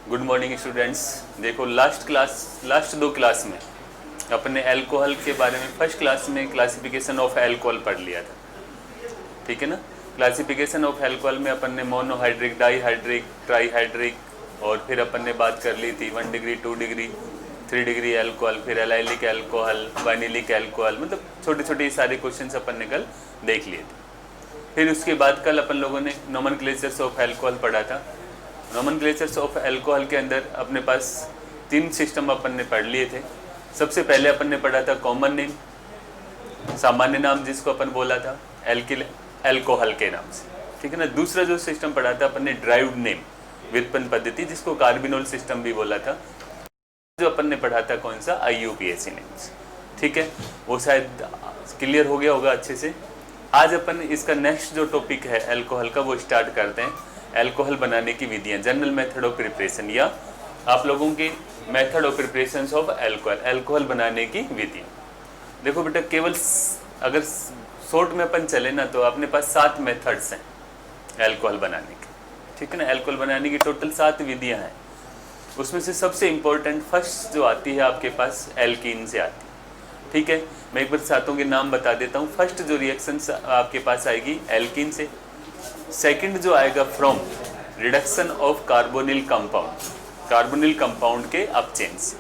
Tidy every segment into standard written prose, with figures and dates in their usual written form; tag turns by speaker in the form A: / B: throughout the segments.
A: Good morning students. देखो last दो class में अपने अल्कोहल के बारे में फर्स्ट क्लास में क्लासिफिकेशन ऑफ अल्कोहल पढ़ लिया था, ठीक है ना। क्लासिफिकेशन ऑफ अल्कोहल में अपन ने मोनोहाइड्रिक, डाईहाइड्रिक, ट्राईहाइड्रिक और फिर अपन ने बात कर ली थी 1 डिग्री, 2 डिग्री, 3 डिग्री अल्कोहल, फिर एलाइलिक अल्कोहल, वाइनिलिक अल्कोहल, मतलब छोटे छोटे सारे क्वेश्चंस अपन ने कल देख लिए थे। फिर उसके बाद कल अपन लोगों ने नोमेनक्लेचर्स ऑफ अल्कोहल पढ़ा था। नोमेनक्लेचर्स ऑफ अल्कोहल के अंदर अपने पास 3 सिस्टम अपन ने पढ़ लिए थे। सबसे पहले अपन ने पढ़ा था कॉमन नेम, सामान्य नाम जिसको अपन बोला था एल्किल अल्कोहल के नाम से, ठीक है ना। दूसरा जो सिस्टम पढ़ा था अपन ने ड्राइव्ड नेम, व्युत्पन्न पद्धति, जिसको कार्बिनोल सिस्टम भी बोला था। जो अपन ने पढ़ा था कौन सा, IUPAC नेम्स, ठीक है। वो शायद क्लियर हो गया होगा अच्छे से। आज अपन इसका नेक्स्ट जो टॉपिक है अल्कोहल का वो स्टार्ट करते हैं। अल्कोहल बनाने की विधियां, जनरल मेथड ऑफ प्रिपरेशन, या आप लोगों के method of preparation of alcohol, alcohol बनाने की विधियां। देखो बेटा, केवल अगर शॉर्ट में अपन चले ना तो अपने पास 7 मेथड्स हैं अल्कोहल बनाने के, ठीक है ना। अल्कोहल बनाने की टोटल 7 विधियां हैं। उसमें से सबसे इम्पोर्टेंट फर्स्ट जो आती है आपके पास एल्कीन से आती है, ठीक है। मैं एक बार सातों के नाम बता देता हूँ। फर्स्ट जो रिएक्शन आपके पास आएगी एल्कीन से। सेकंड जो आएगा from reduction of carbonyl compound, carbonyl compound के अपचेन से।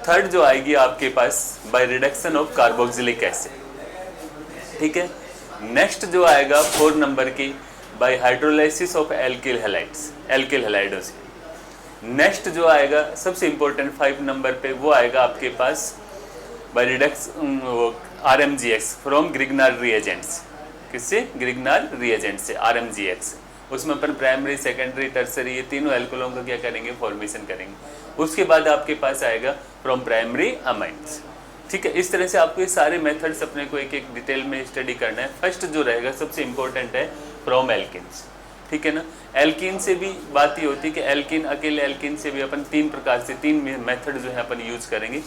A: थर्ड जो आएगी आपके पास by reduction of carboxylic acid, ठीक है। नेक्स्ट जो आएगा 4 नंबर की by hydrolysis of alkyl halides, alkyl हैलाइडों से। नेक्स्ट जो आएगा सबसे इंपॉर्टेंट 5 नंबर पे वो आएगा आपके पास by reduction RMGX from Grignard reagents. किससे, ग्रिग्नार रिएजेंट से, RMGX। उसमें अपन प्राइमरी, सेकेंडरी, टर्सरी, ये तीनों एल्कोहलों का क्या करेंगे, फॉर्मेशन करेंगे। उसके बाद आपके पास आएगा फ्रॉम प्राइमरी अमाइंस, ठीक है। इस तरह से आपको ये सारे मेथड्स अपने को एक एक डिटेल में स्टडी करना है। फर्स्ट जो रहेगा सबसे इंपॉर्टेंट है फ्रॉम एल्किन्स, ठीक है ना। एल्कीन से भी बात ये होती है कि एल्कीन, अकेले एल्कीन से भी अपन 3 प्रकार से 3 मेथड जो है अपन यूज करेंगे।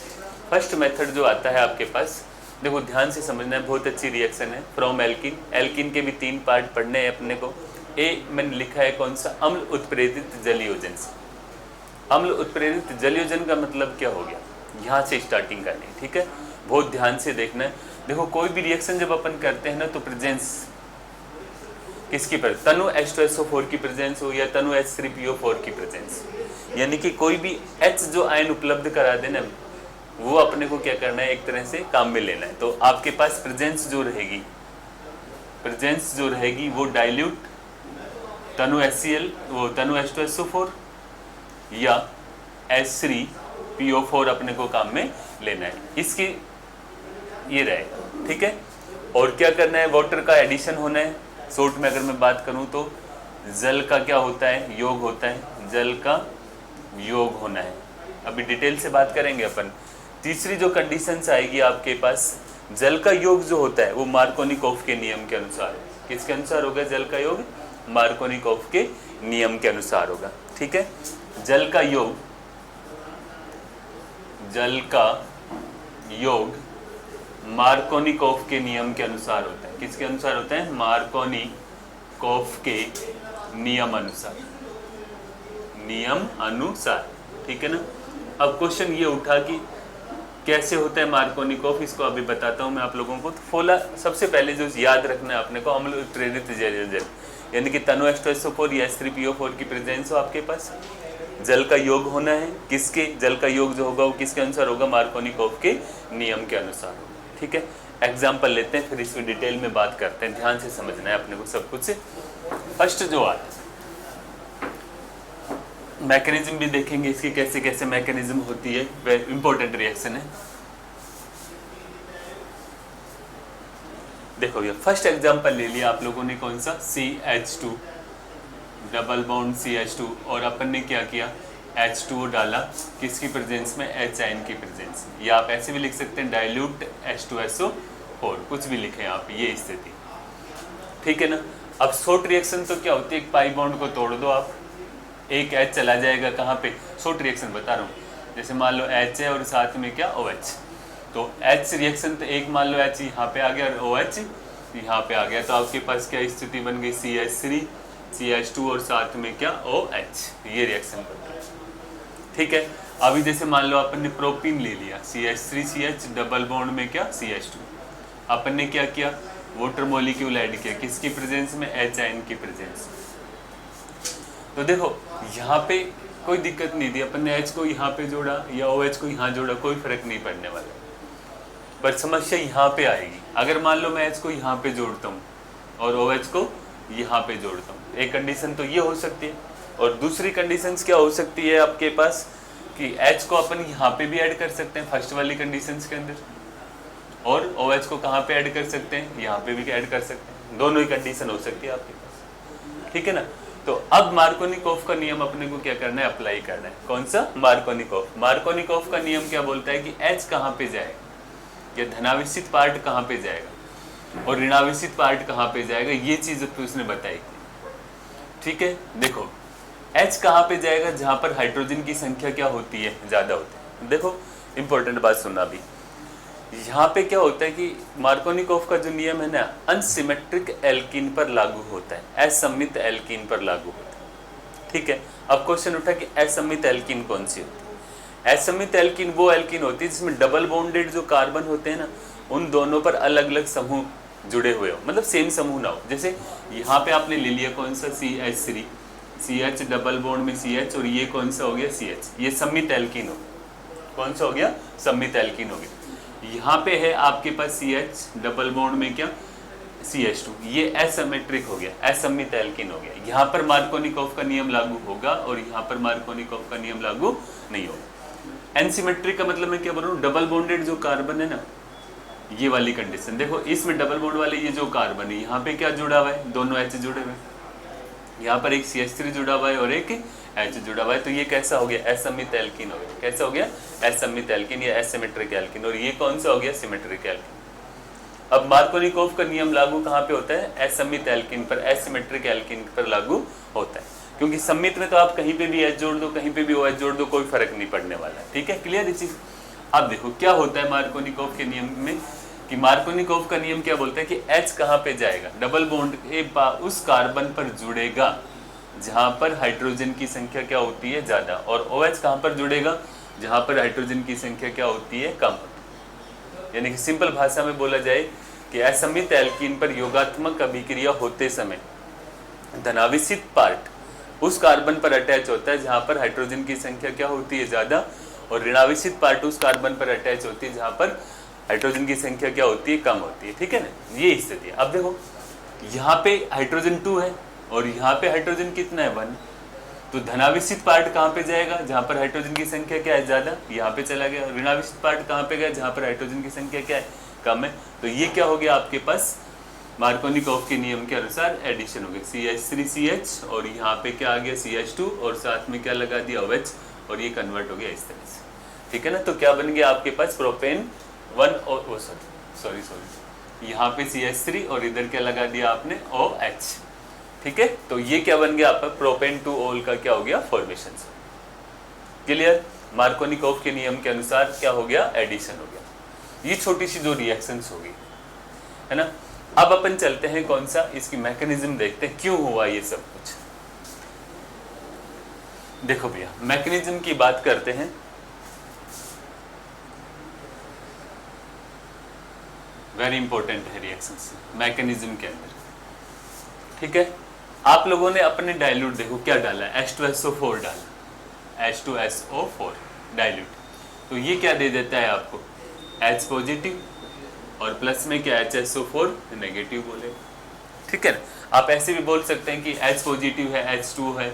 A: फर्स्ट मेथड जो आता है आपके पास, देखो ध्यान से समझना है, बहुत अच्छी रिएक्शन है फ्रॉम एल्कीन। एल्कीन के भी 3 पार्ट पढ़ने हैं अपने को। मैंने लिखा है कौन सा, अम्ल उत्प्रेरित जलयोजन से। अम्ल उत्प्रेरित जलयोजन का मतलब क्या हो गया, यहाँ से स्टार्टिंग करनी है, ठीक है। बहुत ध्यान से देखना है। देखो कोई भी रिएक्शन जब अपन करते हैं ना तो प्रेजेंस किसकी पर, तनु H2SO4 की प्रेजेंस हो या तनु H3PO4 की प्रेजेंस, यानी कि कोई भी H जो आयन उपलब्ध करा देना वो अपने को क्या करना है, एक तरह से काम में लेना है। तो आपके पास प्रेजेंस जो रहेगी वो डाइल्यूट तनु HCl, वो तनु H2SO4 या H3PO4 अपने को काम में लेना है। इसकी ये रहेगा, ठीक है। और क्या करना है, वाटर का एडिशन होना है। शॉर्ट में अगर मैं बात करूं तो जल का क्या होता है, योग होता है, जल का योग होना है। अभी डिटेल से बात करेंगे अपन। तीसरी जो कंडीशंस आएगी आपके पास, जल का योग जो होता है वो मार्कोनिकोफ के नियम के अनुसार, किसके अनुसार होगा, जल का योग मार्कोनिकोफ के नियम के अनुसार होगा, ठीक है। जल का योग मार्कोनिकोफ के नियम के अनुसार होता है। किसके अनुसार होता है, मार्कोनिकोफ के नियम अनुसार, ठीक है ना। अब क्वेश्चन ये उठा कि कैसे होता है मार्कोनिकोफ, इसको अभी बताता हूँ मैं आप लोगों को। तो फोला सबसे पहले जो याद रखना है अपने को, अम्ल उत्प्रेरित जलयोजन, यानी कि तनु H2SO4 या H3PO4 की प्रेजेंस हो आपके पास, जल का योग होना है। किसके, जल का योग जो होगा वो किसके अनुसार होगा, मार्कोनिकोफ के नियम के अनुसार होगा, ठीक है। एग्जाम्पल लेते हैं, फिर इसको डिटेल में बात करते हैं। ध्यान से समझना है अपने को सब कुछ। फर्स्ट जो आता है मैकेनिज्म भी देखेंगे इसकी, कैसे कैसे मैकेनिज्म होती है, वे इंपॉर्टेंट रिएक्शन है। देखो ये फर्स्ट एग्जांपल ले लिया आप लोगों ने, कौन सा, CH2 डबल बॉन्ड CH2, और अपन ने क्या किया, H2O डाला, किसकी प्रेजेंस में, H आयन की प्रेजेंस। या आप ऐसे भी लिख सकते हैं डाइल्यूट H2SO4, कुछ भी लिखें आप, ये स्थिति, ठीक है ना। अब शॉर्ट रिएक्शन तो क्या होती है, एक पाई बॉन्ड को तोड़ दो आप, एक H चला जाएगा कहाँ पे, शॉर्ट रिएक्शन बता रहा हूँ। जैसे मान लो H है और साथ में क्या, OH, तो H रिएक्शन तो एक मान लो H यहाँ पे आ गया और OH यहाँ पे आ गया, तो आपके पास क्या स्थिति बन गई, CH3 CH2 और साथ में क्या OH, ये रिएक्शन बनता है। ठीक है, अभी जैसे मान लो अपन ने प्रोपीन ले लिया, CH3CH डबल बॉन्ड में क्या CH2, अपन ने क्या किया, वाटर मॉलिक्यूल ऐड किया, किसकी प्रेजेंस में, H आयन की प्रेजेंस में। तो देखो यहाँ पे कोई दिक्कत नहीं थी, अपन ने H को यहाँ पे जोड़ा या OH को यहाँ जोड़ा, कोई फर्क नहीं पड़ने वाला। पर समस्या यहाँ पे आएगी, अगर मान लो मैं H को यहाँ पे जोड़ता हूँ और OH को यहाँ पे जोड़ता हूँ, एक कंडीशन तो ये हो सकती है, और दूसरी कंडीशंस क्या हो सकती है आपके पास कि H को अपन यहाँ पे भी ऐड कर सकते हैं फर्स्ट वाली कंडीशंस के अंदर, और OH को कहाँ पे ऐड कर सकते हैं, यहाँ पे भी ऐड कर सकते हैं, दोनों ही कंडीशन हो सकती है आपके पास। ठीक है ना। तो अब मार्कोनिकोफ का नियम अपने को क्या करना है, अप्लाई करना है। कौन सा, मार्कोनिकोफ। मार्कोनिकोफ का नियम क्या बोलता है कि H कहाँ पे जाएगा, या धनावेशित पार्ट कहाँ पे जाएगा और ऋणावेशित पार्ट कहाँ पे जाएगा, ये चीज उसने बताई। ठीक है, देखो H कहाँ पे जाएगा, जहां पर हाइड्रोजन की संख्या क्या होती है, ज्यादा होती है। देखो इंपॉर्टेंट बात सुनना, अभी यहाँ पे क्या होता है कि मार्कोनिकोफ का जो नियम है ना, अनसिमेट्रिक एल्कीन पर लागू होता है, असममित एल्कीन पर लागू होता है। ठीक है, अब क्वेश्चन उठा कि असममित एल्कीन कौन सी होती है। असममित एल्कीन वो एल्कीन होती है जिसमें डबल बॉन्डेड जो कार्बन होते हैं ना, उन दोनों पर अलग अलग समूह जुड़े हुए हो, मतलब सेम समूह ना हो। जैसे यहाँ पे आपने ले लिया कौन सा, CH3, CH डबल बॉन्ड में CH, और ये कौन सा हो गया CH, ये सममित एल्कीन हो, कौन सा हो गया, सममित एल्कीन हो गया। यहाँ पे है आपके पास CH डबल बॉन्ड में क्या CH2, ये एसिमेट्रिक हो गया, असममित एल्कीन हो गया। यहाँ पर मार्कोनिकोफ का नियम लागू होगा और यहाँ पर मार्कोनिकोफ का नियम लागू नहीं होगा। एनसिमेट्रिक का मतलब मैं क्या बोल रहा हूँ, डबल बॉन्डेड जो कार्बन है ना, ये वाली कंडीशन। देखो इसमें डबल बॉन्ड वाले ये जो कार्बन है, यहाँ पे क्या जुड़ा हुआ है, दोनों H जुड़े हुए, यहाँ पर एक CH3 जुड़ा हुआ है और एक H जुड़ा हुआ है, तो ये कैसा हो गया, असममित एल्कीन हो गया। कैसा हो गया, असममित एल्कीन या एसिमेट्रिक एल्कीन। और ये कौन सा हो गया, सिमेट्रिक एल्कीन। अब मार्कोनिकोफ का नियम लागू कहाँ पे होता है, असममित एल्कीन पर, एसिमेट्रिक एल्कीन पर लागू होता है, क्योंकि सम्मित में तो आप कहीं पे भी H जोड़ दो, कहीं पे भी OH जोड़ दो, कोई फर्क नहीं पड़ने वाला है। ठीक है, क्लियर ये चीज। अब देखो क्या होता है मार्कोनिकोफ के नियम में, कि मार्कोनिकोफ का नियम क्या बोलता है कि H कहाँ पे जाएगा, डबल बॉन्ड उस कार्बन पर जुड़ेगा जहां पर हाइड्रोजन की संख्या क्या होती है, ज्यादा, और OH कहां पर जुड़ेगा, जहां पर हाइड्रोजन की संख्या क्या होती है, कम। यानी कि सिंपल भाषा में बोला जाए कि असममित एल्कीन पर योगात्मक अभिक्रिया होते समय धनावेशित पार्ट उस कार्बन पर अटैच होता है जहां पर हाइड्रोजन की संख्या क्या होती है, ज्यादा, और ऋणावेशित पार्ट उस कार्बन पर अटैच होती है जहां पर हाइड्रोजन की संख्या क्या होती है, कम होती है। ठीक है ना, ये स्थिति है। अब देखो यहाँ पे हाइड्रोजन 2 है और यहाँ पे हाइड्रोजन कितना है, 1, तो धनावेशित पार्ट कहाँ पे जाएगा, जहाँ पर हाइड्रोजन की संख्या क्या है, ज्यादा, यहाँ पे चला गया। ऋणावेशित पार्ट कहाँ पे गया, जहाँ पर हाइड्रोजन की संख्या क्या है, कम है। तो ये क्या हो गया आपके पास, मार्कोनिकोफ के नियम के अनुसार एडिशन हो गई, CH3CH और यहाँ पे क्या आ गया CH2 और साथ में क्या लगा दिया OH, और ये कन्वर्ट हो गया इस तरह से। ठीक है ना, तो क्या बन गया आपके पास, प्रोपेन 1 और सॉरी यहाँ पे CH3 और इधर क्या लगा दिया आपने, OH। ठीक है, तो ये क्या बन गया आपका, प्रोपेन 2 ओल का क्या हो गया, फॉर्मेशन। क्लियर, मार्कोनिकोफ के नियम के अनुसार क्या हो गया, एडिशन हो गया। ये छोटी सी जो रिएक्शंस होगी, है ना। अब अपन चलते हैं कौन सा, इसकी मैकेनिज्म देखते हैं, क्यों हुआ ये सब कुछ। देखो भैया, मैकेनिज्म की बात करते हैं। वेरी इंपॉर्टेंट है रिएक्शंस मैकेनिज्म के अंदर। ठीक है, आप लोगों ने अपने डाइल्यूट देखो क्या डाला, H2SO4 डाला, H2SO4 डाइल्यूट, तो ये क्या दे देता है आपको, H पॉजिटिव, और प्लस में क्या HSO4 नेगेटिव बोले। ठीक है, आप ऐसे भी बोल सकते हैं कि H पॉजिटिव है, H2 है,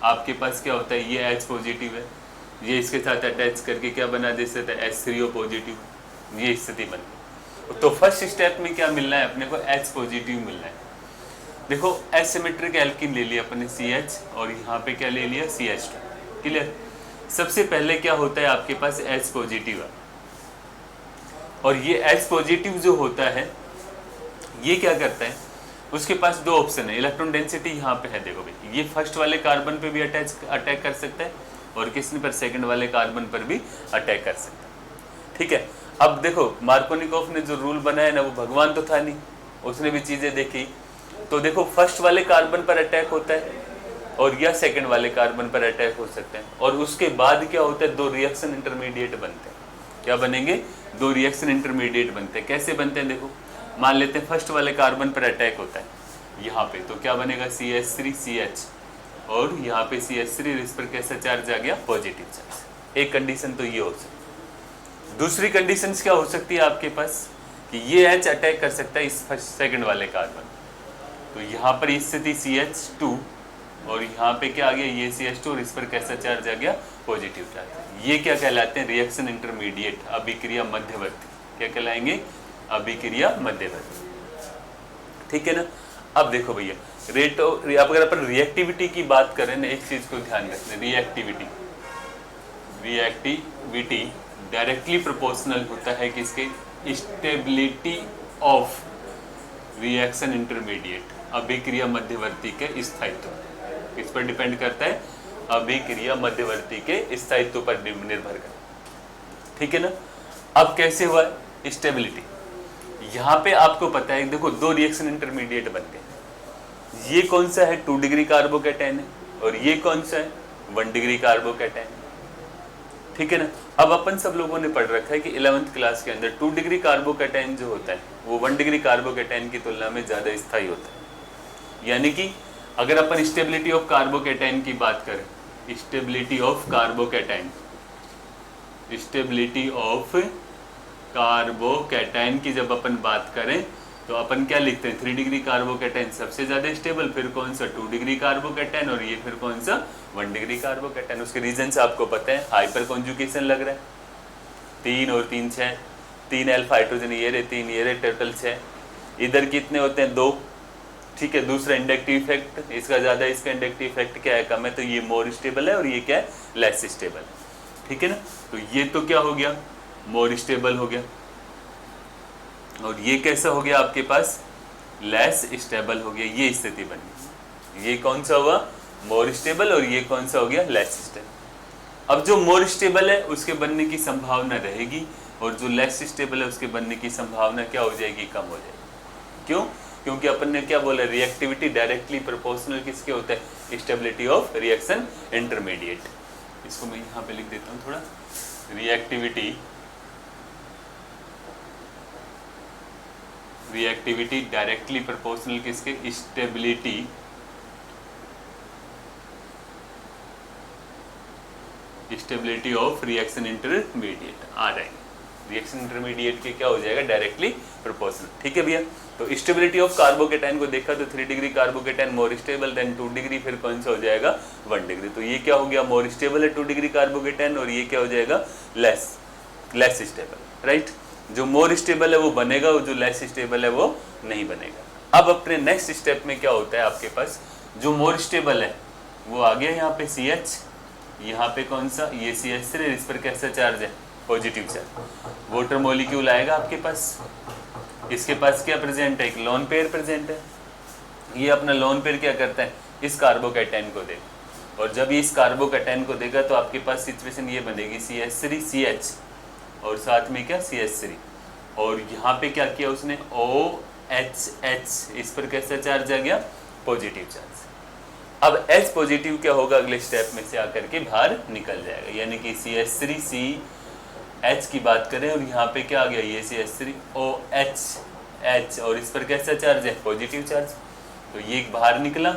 A: आपके पास क्या होता है, ये H पॉजिटिव है, ये इसके साथ अटैच करके क्या बना दे सकता है, H3O पॉजिटिव, ये स्थिति बन गई। तो फर्स्ट स्टेप में क्या मिलना है अपने को, H पॉजिटिव मिलना है। देखो एसिमेट्रिक एल्कीन ले लिया अपने CH और यहाँ पे क्या ले लिया CH2। क्लियर, सबसे पहले क्या होता है आपके पास H पॉजिटिव है, और ये H पॉजिटिव जो होता है ये क्या करता है, उसके पास दो ऑप्शन है, इलेक्ट्रॉन डेंसिटी यहाँ पे है। देखो भाई, ये फर्स्ट वाले कार्बन पे भी अटैक कर सकता है और किसी पर सेकंड वाले कार्बन पर भी अटैक कर सकता है। ठीक है, अब देखो मार्कोनिकोफ ने जो रूल बनाया ना, वो भगवान तो था नहीं, उसने भी चीजें देखी। तो देखो फर्स्ट वाले कार्बन पर अटैक होता है और या सेकंड वाले कार्बन पर अटैक हो सकते हैं, और उसके बाद क्या होता है, दो रिएक्शन इंटरमीडिएट बनते हैं। क्या बनेंगे, दो रिएक्शन इंटरमीडिएट बनते हैं। कैसे बनते हैं, देखो मान लेते हैं फर्स्ट वाले कार्बन पर अटैक होता है यहाँ पे, तो क्या बनेगा CH3CH, और यहाँ पे CH3, इस पर कैसा चार्ज आ गया, पॉजिटिव चार्ज। एक कंडीशन तो ये हो सकती है। दूसरी कंडीशन क्या हो सकती है आपके पास, कि ये H अटैक कर सकता है इस सेकंड वाले कार्बन, तो यहाँ पर स्थिति CH2 और यहाँ पे क्या आ गया, ये CH2 और इस पर कैसा चार्ज आ गया, पॉजिटिव चार्ज। ये क्या कहलाते हैं, रिएक्शन इंटरमीडिएट, अभिक्रिया मध्यवर्ती। क्या कहलाएंगे, अभिक्रिया मध्यवर्ती। ठीक है ना। अब देखो भैया रेट, अगर अपन रिएक्टिविटी की बात करें ना, एक चीज को ध्यान रखना, रिएक्टिविटी डायरेक्टली प्रोपोर्शनल होता है किसके, स्टेबिलिटी ऑफ रिएक्शन इंटरमीडिएट, अभिक्रिया मध्यवर्ती के स्थायित्व। इस पर डिपेंड करता है, अभिक्रिया मध्यवर्ती के स्थायित्व पर निर्भर करता। ठीक है ना। अब कैसे हुआ स्टेबिलिटी, यहाँ पे आपको पता है, देखो दो रिएक्शन इंटरमीडिएट बन गए। ये कौन सा है, 2 डिग्री कार्बोकैटायन है, और ये कौन सा है, 1 डिग्री कार्बोकैटायन। ठीक है ना। अब अपन सब लोगों ने पढ़ रखा है कि 11th क्लास के अंदर 2 डिग्री कार्बोकैटायन जो होता है वो 1 डिग्री कार्बोकैटायन की तुलना में ज्यादा स्थायी होता है। यानी कि अगर अपन स्टेबिलिटी ऑफ कार्बोकैटायन की बात करें, stability of carbocation, stability of carbocation की जब अपन बात करें तो अपन क्या लिखते हैं, 3 डिग्री कार्बोकैटायन सबसे ज्यादा स्टेबल, फिर कौन सा 2 डिग्री कार्बोकैटायन, और ये फिर कौन सा 1 डिग्री कार्बोकैटायन। उसके रीजन आपको पता है, हाइपर कॉन्जुगेशन लग रहा है, 3 और 3 6, 3 अल्फा हाइड्रोजन ये रहे, 3 ये रहे, टोटल 6। इधर कितने होते हैं, 2। ठीक है। दूसरा इंडक्टिव इफेक्ट, इसका ज्यादा, इसका इंडक्टिव इफेक्ट क्या है, कम है, तो ये मोर स्टेबल है और ये क्या है, लेस स्टेबल है। ठीक है ना। तो ये तो क्या हो गया, मोर स्टेबल हो गया, और ये कैसा हो गया आपके पास, लेस स्टेबल हो गया। ये स्थिति बनी, ये कौन सा हुआ, मोर स्टेबल, और ये कौन सा हो गया, लेस स्टेबल। अब जो मोर स्टेबल है उसके बनने की संभावना रहेगी, और जो लेस स्टेबल है उसके बनने की संभावना क्या हो जाएगी, कम हो जाएगी। क्यों, क्योंकि अपन ने क्या बोला, रिएक्टिविटी डायरेक्टली प्रोपोर्शनल किसके होता है, स्टेबिलिटी ऑफ रिएक्शन इंटरमीडिएट। इसको मैं यहाँ पे लिख देता हूँ थोड़ा, रिएक्टिविटी डायरेक्टली प्रोपोर्शनल किसके, स्टेबिलिटी ऑफ रिएक्शन इंटरमीडिएट आ जाएंगे। रिएक्शन इंटरमीडिएट के क्या हो जाएगा, डायरेक्टली प्रोपोर्शनल। ठीक है भैया। तो स्टेबिलिटी ऑफ कार्बोकैटायन को देखा तो 3 degree carbocation more stable, then 2 degree, फिर कौन सा हो जाएगा, 1 डिग्री। तो ये क्या हो गया, मोर स्टेबल है 2 डिग्री कार्बोकैटायन, और ये क्या हो जाएगा, लेस स्टेबल। राइट। जो मोर स्टेबल है वो बनेगा, और जो लेस स्टेबल है वो नहीं बनेगा। अब अपने नेक्स्ट स्टेप में क्या होता है आपके पास, जो मोर स्टेबल है वो आ गया यहाँ पे CH, यहाँ पे कौन सा, ये CH3, इस पर कैसा चार्ज है, पॉजिटिव चार्ज। वाटर मॉलिक्यूल आएगा आपके पास, इसके पास क्या प्रेजेंट है, एक लोन पेयर प्रेजेंट है। ये अपना लोन पेयर क्या करता है, इस कार्बोकैटायन को देगा, और जब ये इस कार्बोकैटायन को देगा तो आपके पास सिचुएशन ये बनेगी, CH3CH और साथ में क्या, CH3, और यहाँ पे क्या किया उसने, OHH, इस पर कैसा चार्ज आ गया, पॉजिटिव चार्ज। अब H पॉजिटिव क्या होगा, अगले स्टेप में से आकर के बाहर निकल जाएगा, यानी कि CH3CH की बात करें, और यहाँ पे क्या आ गया, ये CH3OHH, और इस पर कैसा चार्ज है, पॉजिटिव चार्ज। तो ये बाहर निकला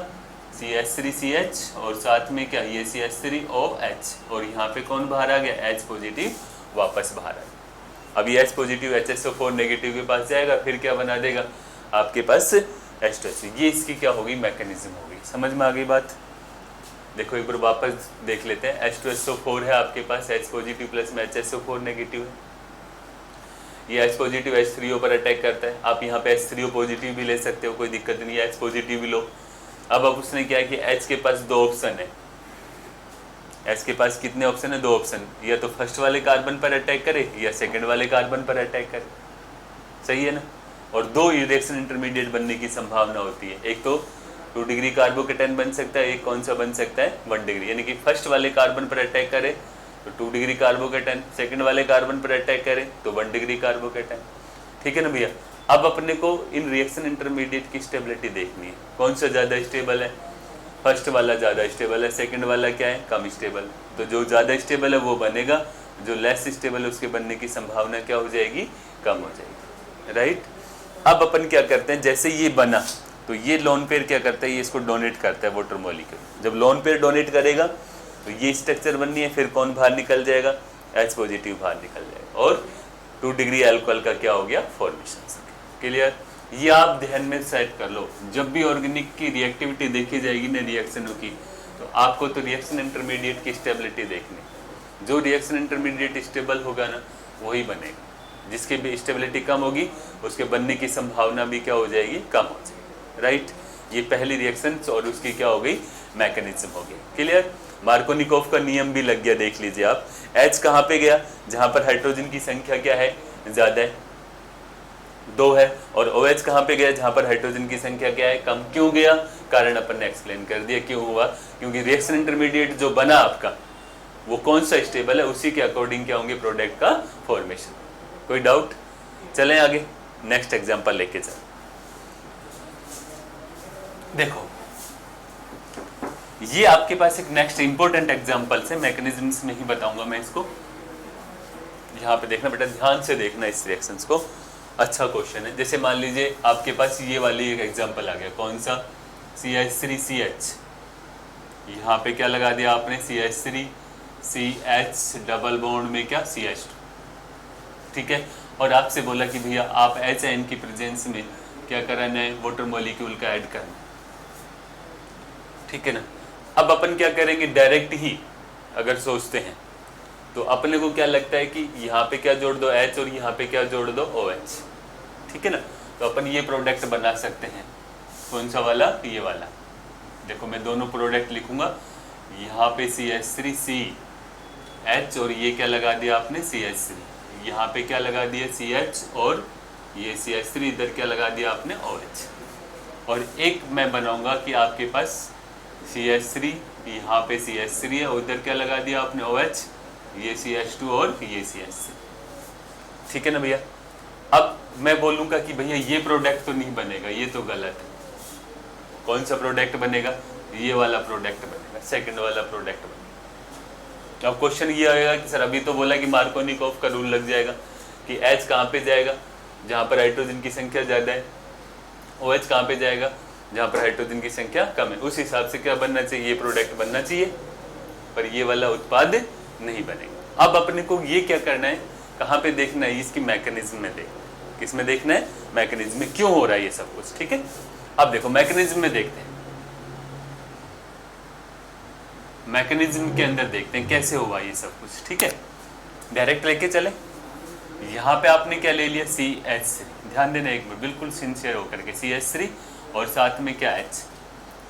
A: CH3CH, और साथ में क्या, ये CH3OH, और यहाँ पे कौन बाहर आ गया, H पॉजिटिव वापस बाहर आ गया। अब ये H पॉजिटिव HSO4 नेगेटिव के पास जाएगा, फिर क्या बना देगा आपके पास H2SO। ये इसकी क्या होगी, मैकेनिज्म होगी। समझ में आ गई बात। देखो एक बार वापस देख लेते हैं, H2SO4 है आपके पास, H पॉजिटिव प्लस में HSO4 नेगेटिव है। ये H पॉजिटिव H3O पर अटैक करता है। आप यहाँ पे H3O पॉजिटिव भी ले सकते हो, कोई दिक्कत नहीं है, H पॉजिटिव भी लो। अब उसने क्या है कि H के पास 2 ऑप्शन है, H के पास कितने ऑप्शन है, 2 ऑप्शन, या तो फर्स्ट वाले कार्बन पर अटैक करे या सेकंड वाले कार्बन पर अटैक करे। सही है ना। और 2 रिएक्शन इंटरमीडिएट बनने की संभावना होती है, एक तो 2 डिग्री कार्बोकैटायन बन सकता है, एक कौन सा बन सकता है, 1 डिग्री। यानी कि फर्स्ट वाले कार्बन पर अटैक करे तो 2 डिग्री कार्बोकैटायन, सेकंड वाले कार्बन पर अटैक करे तो 1 डिग्री कार्बोकैटायन। ठीक है ना भैया। अब अपने को इन रिएक्शन इंटरमीडिएट की स्टेबिलिटी देखनी है, कौन सा ज़्यादा स्टेबल है। फर्स्ट वाला ज़्यादा स्टेबल है, सेकंड वाला क्या है, कम स्टेबल। तो जो ज़्यादा स्टेबल है वो बनेगा, जो लेस स्टेबल है उसके बनने की संभावना क्या हो जाएगी, कम हो जाएगी, राइट। अब अपन क्या करते हैं, जैसे ये बना तो ये लोन पेयर क्या करता है, ये इसको डोनेट करता है वाटर मॉलिक्यूल। जब लोन पेयर डोनेट करेगा तो ये स्ट्रक्चर बननी है, फिर कौन बाहर निकल जाएगा, H पॉजिटिव बाहर निकल जाएगा और 2 डिग्री अल्कोहल का क्या हो गया, फॉर्मेशन। क्लियर। ये आप ध्यान में सेट कर लो, जब भी ऑर्गेनिक की रिएक्टिविटी देखी जाएगी ना रिएक्शनों की, तो आपको तो रिएक्शन इंटरमीडिएट की स्टेबिलिटी देखनी। जो रिएक्शन इंटरमीडिएट स्टेबल होगा ना वही बनेगा, जिसकी भी स्टेबिलिटी कम होगी उसके बनने की संभावना भी क्या हो जाएगी, कम हो जाएगी, राइट। ये पहली रिएक्शन और उसकी क्या हो गई, मैकेनिज्म हो गई। क्लियर। मार्कोनिकोव का नियम भी लग गया, देख लीजिए आप। H कहाँ पे गया, जहाँ पर हाइड्रोजन की संख्या क्या है, ज़्यादा है, 2 है। और OH कहाँ पे गया, जहाँ पर हाइड्रोजन की संख्या क्या है, कम। क्यों गया, कारण अपन ने एक्सप्लेन कर दिया क्यों हुआ, क्योंकि रिएक्शन इंटरमीडिएट जो बना आपका वो कौन सा स्टेबल है, उसी के अकॉर्डिंग क्या होंगे प्रोडक्ट का फॉर्मेशन। कोई डाउट। चलें आगे, नेक्स्ट एग्जांपल लेके चल। देखो ये आपके पास एक नेक्स्ट इंपॉर्टेंट एग्जांपल से, मैकेनिज्म्स में ही बताऊंगा मैं इसको। यहाँ पे देखना बेटा, ध्यान से देखना इस रिएक्शंस को, अच्छा क्वेश्चन है। जैसे मान लीजिए आपके पास ये वाली एक एग्जांपल आ गया, कौन सा, CH3CH। यहाँ पे क्या लगा दिया आपने, CH3CH डबल बॉन्ड में क्या, CH2, ठीक है। और आपसे बोला कि भैया आप HN की प्रेजेंस में क्या कराना है, वाटर मॉलिक्यूल का ऐड करना, ठीक है ना। अब अपन क्या करेंगे, डायरेक्ट ही अगर सोचते हैं तो अपने को क्या लगता है कि यहाँ पे क्या जोड़ दो H और यहाँ पे क्या जोड़ दो OH, ठीक है ना। तो अपन ये प्रोडक्ट बना सकते हैं, कौन सा वाला, ये वाला। देखो मैं दोनों प्रोडक्ट लिखूंगा, यहाँ पे CH3CH और ये क्या लगा दिया आपने, CH3, यहाँ पे क्या लगा दिया CH और ये CH3, इधर क्या लगा दिया आपने, OH। और एक मैं बनाऊंगा कि आपके पास CH3, यहाँ पे CH3 है, उधर क्या लगा दिया आपने, OH, ये CH2 और ये CH3, ठीक है ना भैया। अब मैं बोलूँगा कि भैया ये प्रोडक्ट तो नहीं बनेगा, ये तो गलत है। कौन सा प्रोडक्ट बनेगा, ये वाला प्रोडक्ट बनेगा, सेकंड वाला प्रोडक्ट बनेगा। अब क्वेश्चन ये आएगा कि सर अभी तो बोला कि मार्कोनिकोव का रूल लग जाएगा कि H कहाँ पे जाएगा, जहाँ पर हाइड्रोजन की संख्या ज़्यादा है, OH कहाँ पे जाएगा, जहाँ पर हाइड्रोजन की संख्या कम है। उस हिसाब से क्या बनना चाहिए, ये प्रोडक्ट बनना चाहिए, पर ये वाला उत्पाद नहीं बनेगा। अब अपने को ये क्या करना है, कहाँ पे देखना है, इसकी मैकेनिज्म में देखना है। किस में देखना है, मैकेनिज्म में, क्यों हो रहा है ये सब कुछ, ठीक है। अब देखो मैकेनिज्म में देखते हैं, मैकेनिज्म के अंदर देखते हैं कैसे हुआ ये सब कुछ, ठीक है। डायरेक्ट लेके चले, यहाँ पे आपने क्या ले लिया, CH3, ध्यान देना एक मिनट, बिल्कुल सिंसियर होकर के, CH3 और साथ में क्या H,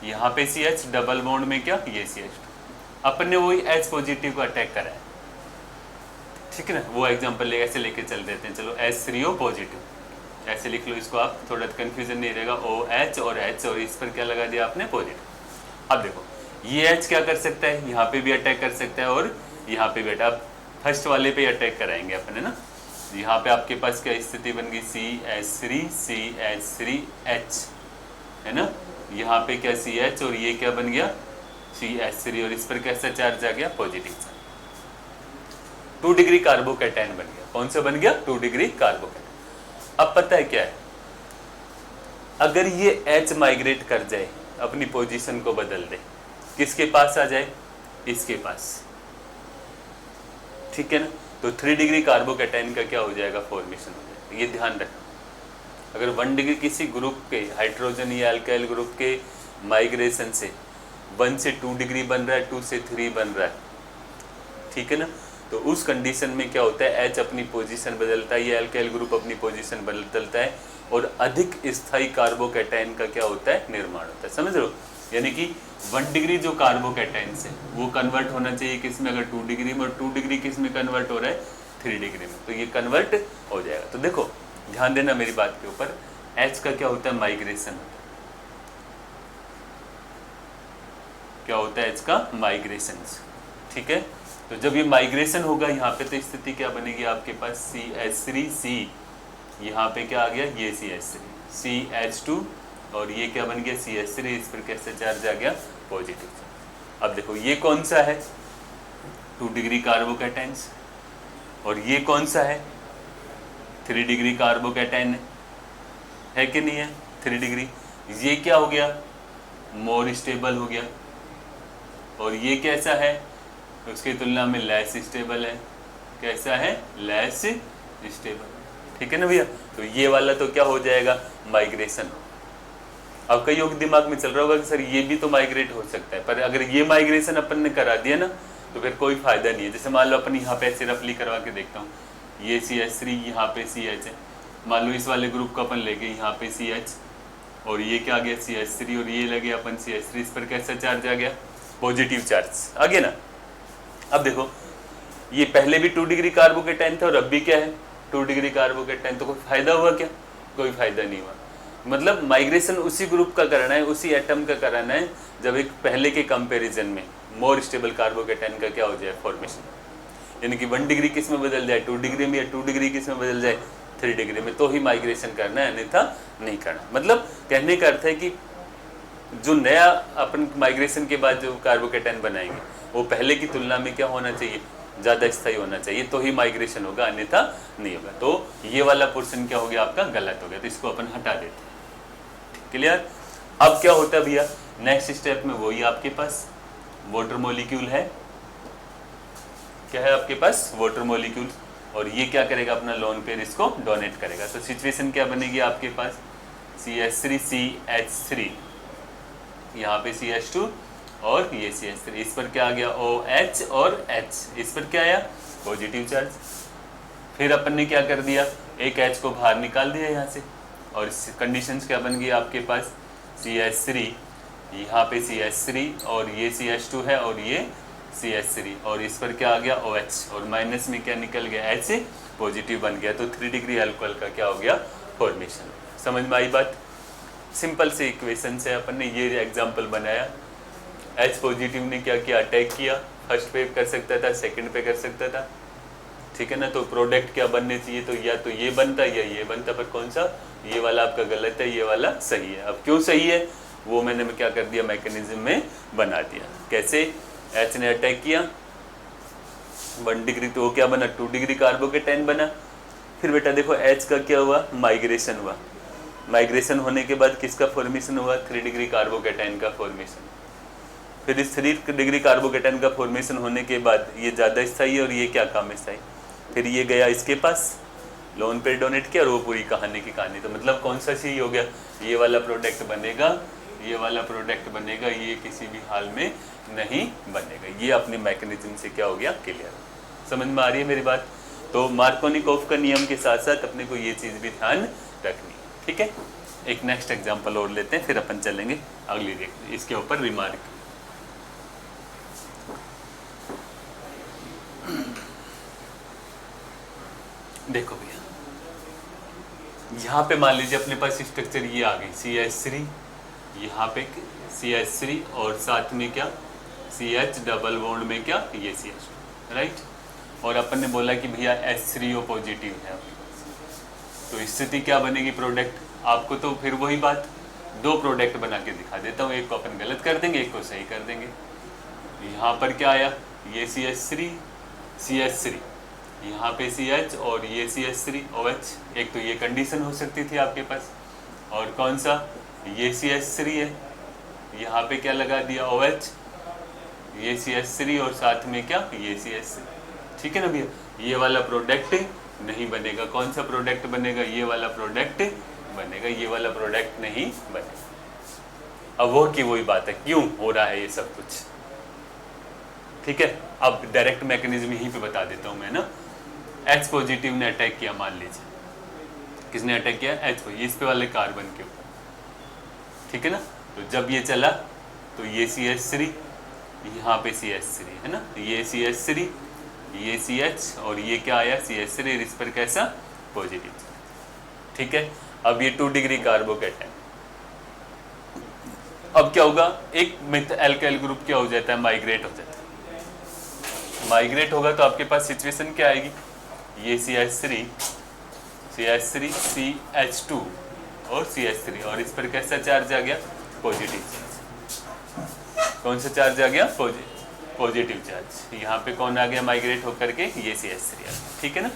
A: यहाँ पे CH डबल बॉन्ड में क्या, ये CH2। अपन ने वही H पॉजिटिव को अटैक करा है, ठीक है ना। वो एग्जांपल ऐसे लेके चल देते हैं, चलो H3O पॉजिटिव, ऐसे लिख लो इसको आप, थोड़ा कंफ्यूजन नहीं रहेगा, OH और H और इस पर क्या लगा दिया आपने, पॉजिटिव। अब देखो ये H क्या कर सकता है, यहाँ पे भी अटैक कर सकता है और यहाँ पे भी अटैक, अब फर्स्ट वाले पे अटैक कराएंगे अपन, है ना। यहाँ पे आपके पास क्या स्थिति बन गई, CH3CH3H, है ना। यहाँ पे क्या CH और ये क्या बन गया, CH3 और इस पर कैसा चार्ज आ गया, पॉजिटिव चार्ज। 2 डिग्री कार्बोकैटायन बन गया, कौन सा बन गया, 2 डिग्री कार्बोकैटायन। अब पता है क्या है, अगर ये H माइग्रेट कर जाए, अपनी पोजीशन को बदल दे, किसके पास आ जाए, इसके पास, ठीक है ना। तो 3 डिग्री कार्बोकैटायन का क्या हो जाएगा, फॉर्मेशन हो जाएगा। ये ध्यान रखना, अगर 1 डिग्री किसी ग्रुप के हाइड्रोजन या अल्काइल ग्रुप के माइग्रेशन से 1 से 2 डिग्री बन रहा है, 2 से 3 बन रहा है, ठीक है ना। तो उस कंडीशन में क्या होता है, H अपनी पोजीशन बदलता है, ये अल्काइल ग्रुप अपनी पोजीशन बदलता है और अधिक स्थायी कार्बोकैटायन का क्या होता है, निर्माण होता है। समझ लो, यानी कि 1 डिग्री जो कार्बोकैटायन से वो कन्वर्ट होना चाहिए किस में, अगर 2 डिग्री में, और 2 डिग्री किस में कन्वर्ट हो रहा है, 3 डिग्री में, तो ये कन्वर्ट हो जाएगा। तो देखो ध्यान देना मेरी बात के ऊपर, H का क्या होता है, माइग्रेशन होता है। क्या होता है H का, माइग्रेशन, ठीक है। तो जब ये माइग्रेशन होगा यहाँ पे, तो स्थिति क्या बनेगी आपके पास, CH3C यहाँ पे क्या आ गया, ये CH3 CH2 और ये क्या बन गया CH3, इस पर कैसे चार्ज आ गया, पॉजिटिव। अब देखो ये कौन सा है, 2 डिग्री कार्बोकैटायंस, और ये कौन सा है, 3 डिग्री कार्बोकैटायन है कि नहीं है, 3 डिग्री। ये क्या हो गया, मोर स्टेबल हो गया, और ये कैसा है, उसकी तुलना में लेस स्टेबल है। कैसा है, लेस स्टेबल, ठीक है ना भैया। तो ये वाला तो क्या हो जाएगा, माइग्रेशन। अब कई लोग दिमाग में चल रहा होगा कि सर ये भी तो माइग्रेट हो सकता है, पर अगर ये माइग्रेशन अपन ने करा दिया ना तो फिर कोई फायदा नहीं है। जैसे मान लो अपन यहाँ पे ऐसे रफली करवा के देखता हूँ, ये CH3 यहाँ पे CH है, मान लो इस वाले ग्रुप को अपन लेके यहाँ पे CH, और ये क्या आ गया CH3, और ये लगे अपन CH3, इस पर कैसा चार्ज आ गया, पॉजिटिव चार्ज आ गया ना। अब देखो ये पहले भी 2 डिग्री कार्बोकैटायन था और अब भी क्या है, 2 डिग्री कार्बोकैटायन, तो कोई फायदा हुआ क्या, कोई फायदा नहीं हुआ। मतलब माइग्रेशन उसी ग्रुप का कराना है, उसी एटम का कराना है, जब एक पहले के कंपैरिजन में मोर स्टेबल कार्बोकैटायन का क्या हो जाए, फॉर्मेशन, यानी कि 1 डिग्री किस में बदल जाए, 2 डिग्री में, या 2 डिग्री किस में बदल जाए, 3 डिग्री में, तो ही माइग्रेशन करना है, अन्यथा नहीं करना। मतलब कहने का अर्थ है कि जो नया अपन माइग्रेशन के बाद जो कार्बोकैटायन बनाएंगे वो पहले की तुलना में क्या होना चाहिए, ज़्यादा स्थायी होना चाहिए, तो ही माइग्रेशन होगा, अन्यथा नहीं होगा। तो ये वाला पोर्शन क्या हो गया आपका, गलत हो गया, तो इसको अपन हटा देते हैं। क्लियर। अब क्या होता है भैया, नेक्स्ट स्टेप में वही आपके पास वाटर मॉलिक्यूल है, क्या है आपके पास, वाटर मॉलिक्यूल, और ये क्या करेगा, अपना लोन पेयर इसको डोनेट करेगा। तो सिचुएशन क्या बनेगी आपके पास, CH3 CH3, यहाँ पे CH2 और ये CH3, इस पर क्या आ गया, OH और H, इस पर क्या आया, पॉजिटिव चार्ज। फिर अपन ने क्या कर दिया, एक H को बाहर निकाल दिया यहाँ से, और कंडीशंस क्या बन गई आपके पास, CH3, यहाँ पे CH3 और ये CH2 है और ये CH3, और इस पर क्या आ गया, OH, और माइनस में क्या निकल गया, H पॉजिटिव बन गया। तो 3 डिग्री अल्कोहल का क्या हो गया, फॉर्मेशन। समझ में आई बात, सिंपल से इक्वेशन से अपन ने ये एग्जाम्पल बनाया। H पॉजिटिव ने क्या किया, अटैक किया, फर्स्ट पे कर सकता था, सेकंड पे कर सकता था, ठीक है ना। तो प्रोडक्ट क्या बनने चाहिए, तो या तो ये बनता या ये बनता, पर कौन सा, ये वाला आपका गलत है, ये वाला सही है। अब क्यों सही है वो मैंने क्या कर दिया, मैकेनिज्म में बना दिया। कैसे, H ने अटैक किया 1 डिग्री, तो वो क्या बना, 2 डिग्री कार्बोकैटायन बना। फिर बेटा देखो H का क्या हुआ, माइग्रेशन हुआ, माइग्रेशन होने के बाद किसका फॉर्मेशन हुआ, 3 डिग्री कार्बोकैटायन का फॉर्मेशन। फिर इस 3 डिग्री कार्बोकैटायन का फॉर्मेशन होने के बाद ये ज़्यादा स्थायी है और ये क्या कम स्थायी, फिर ये गया इसके पास, लोन पे डोनेट किया, और वो पूरी कहानी की कहानी। तो मतलब कौन सा सही हो गया, ये वाला प्रोडक्ट बनेगा, ये वाला प्रोडक्ट बनेगा, ये किसी भी हाल में नहीं बनेगा। ये अपने मैकेनिज्म से क्या हो गया, क्लियर। समझ में आ रही है मेरी बात। तो मार्कोनिकोव का नियम के साथ साथ अपने को ये चीज़ भी ध्यान रखनी है, ठीक है। एक नेक्स्ट एग्जाम्पल और लेते हैं, फिर अपन चलेंगे अगली इसके ऊपर रिमार्क। देखो भैया यहाँ पे मान लीजिए अपने पास स्ट्रक्चर ये आ गई, CH3, यहाँ पे CH3 और साथ में क्या, CH डबल बॉन्ड में क्या, ये CH2, राइट। और अपन ने बोला कि भैया H3O पॉजिटिव है आपके पास, तो स्थिति क्या बनेगी, प्रोडक्ट। आपको तो फिर वही बात, 2 प्रोडक्ट बना के दिखा देता हूँ, एक को अपन गलत कर देंगे, एक को सही कर देंगे। यहाँ पर क्या आया, ये CH3 CH3, यहाँ पे CH और ये CH3 OH, एक तो ये कंडीशन हो सकती थी आपके पास, और कौन सा, ये CH3 है, यहाँ पे क्या लगा दिया OH, ये CH3 और साथ में क्या, ये CH3, ठीक है ना भैया। ये वाला प्रोडक्ट नहीं बनेगा, कौन सा प्रोडक्ट बनेगा, ये वाला प्रोडक्ट बनेगा, ये वाला प्रोडक्ट नहीं बनेगा। अब वो की वही बात है, क्यों हो रहा है ये सब कुछ, ठीक है। अब डायरेक्ट मैकेनिज्म यहीं पे बता देता हूँ मैं ना। H पॉजिटिव ने अटैक किया, मान लीजिए किसने अटैक किया, H को, इस पे वाले कार्बन के ऊपर, ठीक है ना। तो जब ये चला तो ये CH3, यहाँ पे CH3 है ना, ये CH3, ये CH और ये क्या आया CH3, इस पर कैसा, पॉजिटिव, ठीक है। अब ये 2 डिग्री कार्बोकैटायन, अब क्या होगा, एक मिथ एल्काइल ग्रुप क्या हो जाता है, माइग्रेट हो जाता है। माइग्रेट होगा तो आपके पास सिचुएशन क्या आएगी, ये CH3 CH3 CH2 और CH3, और इस पर कैसा चार्ज आ गया? Positive charge. कौन सा चार्ज आ गया? Positive charge. यहाँ पे कौन आ गया माइग्रेट होकर के? ये CH3 आ गया, ठीक है ना।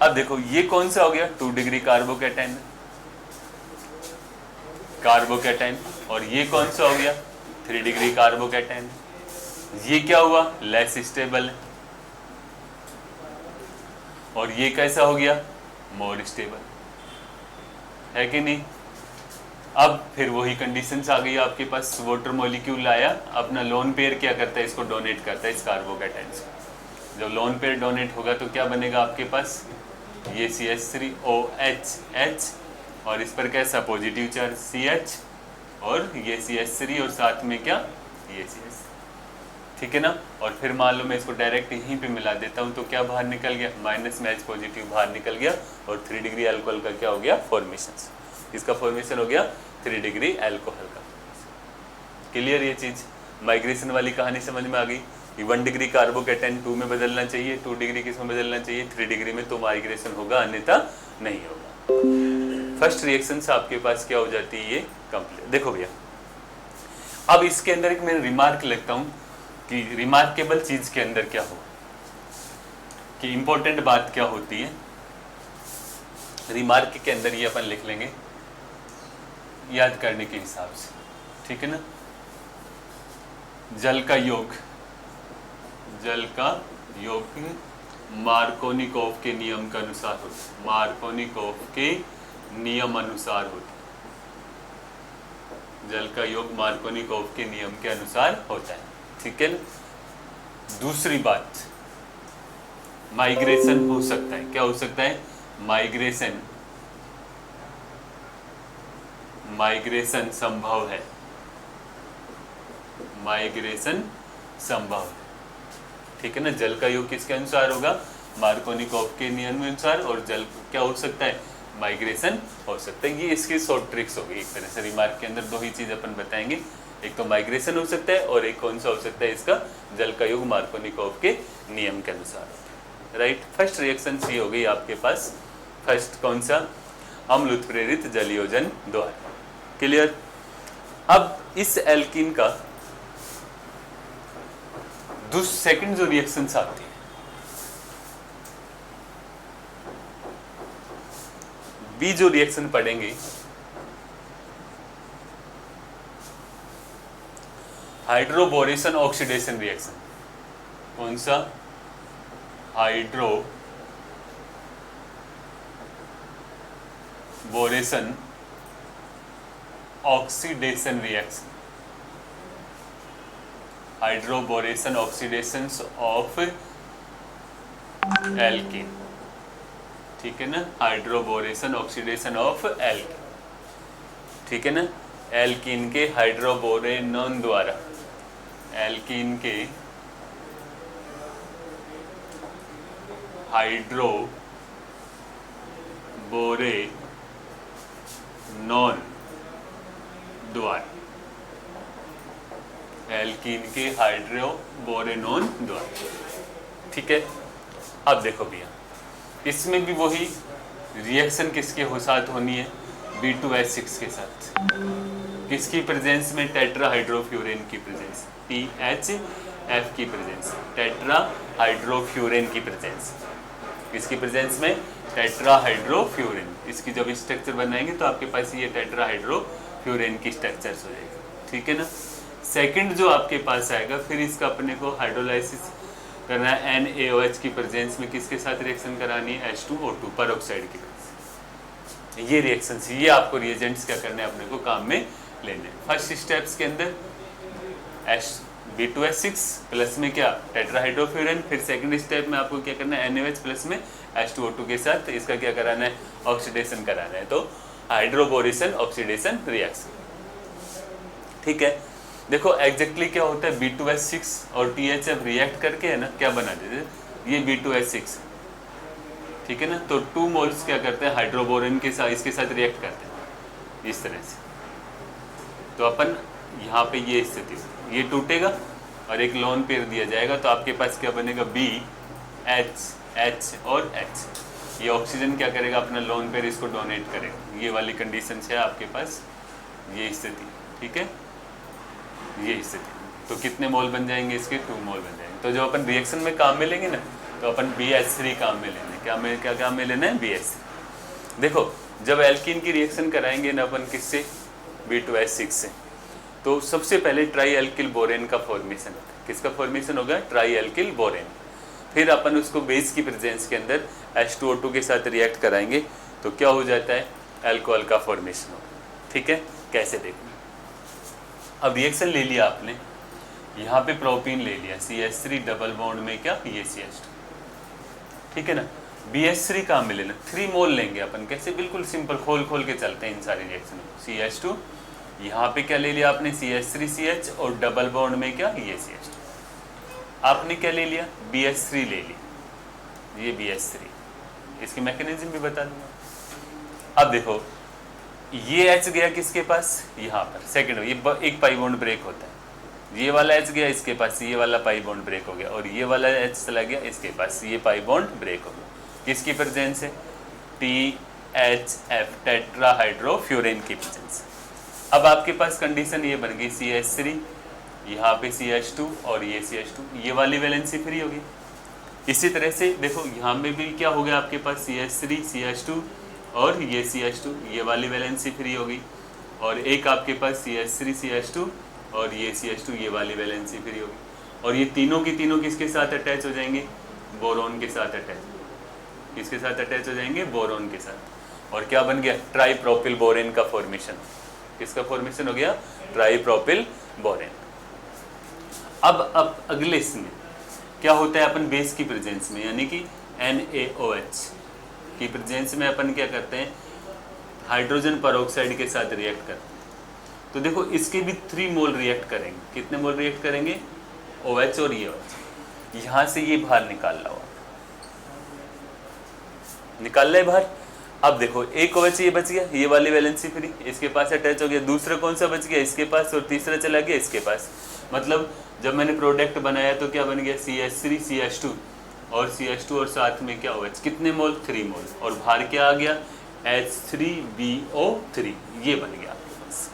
A: अब देखो ये कौन सा हो गया? 2 डिग्री कार्बोकैटायन, कार्बोकैटायन। और ये कौन सा हो गया? 3 डिग्री कार्बोकैटायन। ये क्या हुआ? लेस स्टेबल है। और ये कैसा हो गया? मोर स्टेबल है कि नहीं। अब फिर वही कंडीशंस आ गई आपके पास। वाटर मॉलिक्यूल आया, अपना लोन पेयर क्या करता है? इसको डोनेट करता है, इस कार्बोकैटायंस को। जब लोन पेयर डोनेट होगा तो क्या बनेगा आपके पास? ये CH3OH H, और इस पर कैसा? पॉजिटिव चार्ज CH, और ये CH3 और साथ में क्या? ये CH, ठीक है ना। और फिर मान लो मैं इसको डायरेक्ट यहीं पे मिला देता हूँ तो क्या बाहर निकल गया? माइनस में H पॉजिटिव बाहर निकल गया, और 3 डिग्री अल्कोहल का क्या हो गया? फॉर्मेशन। इसका फॉर्मेशन हो गया 3 डिग्री अल्कोहल का। क्लियर ये चीज? माइग्रेशन वाली कहानी समझ में आ गई। 1 डिग्री कार्बोकैटायन 2 में बदलना चाहिए, 2 डिग्री किस में बदलना चाहिए? 3 डिग्री में, तो माइग्रेशन होगा, अन्यथा नहीं होगा। फर्स्ट रिएक्शन से आपके पास क्या हो जाती है? ये कंप्लीट। देखो भैया, अब इसके अंदर एक मैं रिमार्क लिखता हूँ कि रिमार्केबल चीज के अंदर क्या हो, कि इंपॉर्टेंट बात क्या होती है। रिमार्क के अंदर ये अपन लिख लेंगे याद करने के हिसाब से, ठीक है ना। जल का योग, जल का योग मार्कोनिकोव के नियम के अनुसार होता है, मार्कोनिकोव के नियम अनुसार होता है। जल का योग मार्कोनिकोव के नियम के अनुसार होता है, ठीक है ना। दूसरी बात, माइग्रेशन हो सकता है। क्या हो सकता है? माइग्रेशन, माइग्रेशन संभव है, माइग्रेशन संभव है, ठीक है ना। जल का योग किसके अनुसार होगा? मार्कोनिकोव के नियम के अनुसार। और जल क्या हो सकता है? माइग्रेशन हो सकता है। ये इसकी शॉर्ट ट्रिक्स होगी एक तरह से। रिमार्क के अंदर 2 ही चीज अपन बताएंगे, एक तो माइग्रेशन हो सकता है और एक कौन सा हो सकता है इसका? जल का योग मार्कोनिकोव के नियम के अनुसार। राइट, फर्स्ट रिएक्शन सी हो गई आपके पास। फर्स्ट कौन सा? अम्ल उत्प्रेरित जलयोजन द्वारा। क्लियर। अब इस एल्कीन का सेकंड जो रिएक्शंस आती है, बी जो रिएक्शन पढ़ेंगे, हाइड्रोबोरेशन ऑक्सीडेशन रिएक्शन। कौन सा? Hydroboration oxidation reaction, hydroboration oxidation of alkene, ठीक है ना। हाइड्रोबोरेशन ऑक्सीडेशन ऑफ एल्कीन, ठीक है ना। एल्कीन के हाइड्रोबोरेनॉन द्वारा, एल्कीन के हाइड्रोबोरेनॉन द्वारा, एल्कीन के हाइड्रोबोरेनॉन द्वारा, ठीक है। अब देखो भैया, इसमें भी वही रिएक्शन किसके साथ होनी है? B2H6 के साथ। किसकी प्रेजेंस में? टेट्राहाइड्रोफ्यूरेन की प्रेजेंस, THF की प्रेजेंस, टेट्राहाइड्रोफ्यूरेन की प्रेजेंस। किसकी प्रेजेंस में? टेट्राहाइड्रोफ्यूरेन। इसकी जब स्ट्रक्चर बनाएंगे तो आपके पास ये टेट्राहाइड्रोफ्यूरेन की स्ट्रक्चर्स हो जाएगी, ठीक है ना। सेकंड जो आपके पास आएगा, फिर इसका अपने को हाइड्रोलाइसिस करना है NaOH की प्रेजेंस में। किसके साथ रिएक्शन करानी है? H2O2 पेरोक्साइड की प्रेजेंस। ये रिएक्शन, ये आपको रिएजेंट्स क्या करने हैं? अपने को काम में लेने। फर्स्ट स्टेप्स के अंदर B2H6 प्लस में क्या? टेट्राहाइड्रोफ्यूरेन। फिर सेकंड स्टेप में आपको क्या करना है? NaOH प्लस में H2O2 के साथ इसका क्या कराना है? ऑक्सीडेशन कराना है। तो हाइड्रोबोरेशन ऑक्सीडेशन रिएक्शन, ठीक है। देखो एग्जैक्टली क्या होता है, B2H6 और THF रिएक्ट करके है ना क्या बना देते हैं? ये B2H6, ठीक है ना। तो 2 मोल्स क्या करते हैं? हाइड्रोबोरेन के साथ, इसके साथ रिएक्ट करते हैं इस तरह से। तो अपन यहाँ पे ये स्थिति, ये टूटेगा और एक लोन पेयर दिया जाएगा, तो आपके पास क्या बनेगा? B H H और H। ये ऑक्सीजन क्या करेगा, अपना लोन पेयर इसको डोनेट करेगा। ये वाली कंडीशन है आपके पास, ये स्थिति, ठीक है, ये स्थिति। तो कितने मोल बन जाएंगे इसके, 2 मोल बन जाएंगे। तो जब अपन रिएक्शन में काम में लेंगे ना, तो अपन BH3 काम में लेंगे। क्या काम में लेना है, BH3। देखो जब एल्कीन की रिएक्शन कराएंगे ना अपन किससे, B2H6 से, तो सबसे पहले ट्राई एल्किल बोरेन का फॉर्मेशन होता है। किसका फॉर्मेशन होगा, ट्राई एल्किल बोरेन। फिर अपन उसको बेस की प्रेजेंस के अंदर H2O2 के साथ रिएक्ट कराएंगे तो क्या हो जाता है, अल्कोहल का फॉर्मेशन होगा। ठीक है, कैसे देखना, अब रिएक्शन ले लिया आपने, यहाँ पे प्रोपीन ले लिया, CH3 डबल बॉन्ड में क्या, ये CH2, ठीक है ना। BH3 काम में लेना, 3 मोल लेंगे अपन, कैसे, बिल्कुल सिंपल, खोल खोल के चलते हैं इन सारे रिएक्शन में। CH2 यहाँ पे क्या ले लिया आपने, CH3CH और डबल बॉन्ड में क्या, ये CH2। आपने क्या ले लिया, BH3 ले लिया, ये BH3, इसकी मैकेनिज्म भी बता दूंगा। अब देखो ये H गया किसके पास, यहाँ पर सेकंड, ये एक पाई बॉन्ड ब्रेक होता है, ये वाला H गया इसके पास, ये वाला पाई बॉन्ड ब्रेक हो गया, और ये वाला H चला गया इसके पास, ये पाई बॉन्ड ब्रेक हो गया। किसकी प्रेजेंस है, THF टेट्राहाइड्रोफ्यूरेन की प्रेजेंस। अब आपके पास कंडीशन ये बन गई, CH3 यहाँ पे CH2 और ये CH2, ये वाली वैलेंसी फ्री होगी। इसी तरह से देखो यहाँ में भी क्या हो गया आपके पास, CH3 CH2 और ये CH2, ये वाली वैलेंसी फ्री होगी, और एक आपके पास CH3 CH2 और ये CH2, ये वाली वैलेंसी फ्री होगी, और ये तीनों की तीनों किसके साथ अटैच हो जाएंगे, बोरोन के साथ अटैच। किसके साथ अटैच हो जाएंगे, बोरोन के साथ, और क्या बन गया, ट्राईप्रोपिल बोरेन का फॉर्मेशन। किसका फॉर्मेशन हो गया, ट्राईप्रोपिल बोरेन। अब अगले इसमें क्या होता है, अपन बेस की प्रेजेंस में यानी कि NaOH की प्रेजेंस में अपन क्या करते हैं, हाइड्रोजन परऑक्साइड के साथ रिएक्ट करते हैं। तो देखो इसके भी 3 मोल रिएक्ट करेंगे, कितने मोल रिएक्ट करेंगे, OH और ये OH, यहाँ से ये बाहर निकाल लो, निकाल ले बाहर। अब देखो एक OH ये बच गया, ये वाली वैलेंसी फ्री, इसके पास अटैच हो गया, दूसरा कौन सा बच गया, इसके पास, और तीसरा चला गया इसके पास। मतलब जब मैंने प्रोडक्ट बनाया तो क्या बन गया, CH3 CH2 और CH2 और साथ में क्या OH, कितने मोल, 3 मोल, और बाहर क्या आ गया, H3BO3, ये बन गया आपके पास।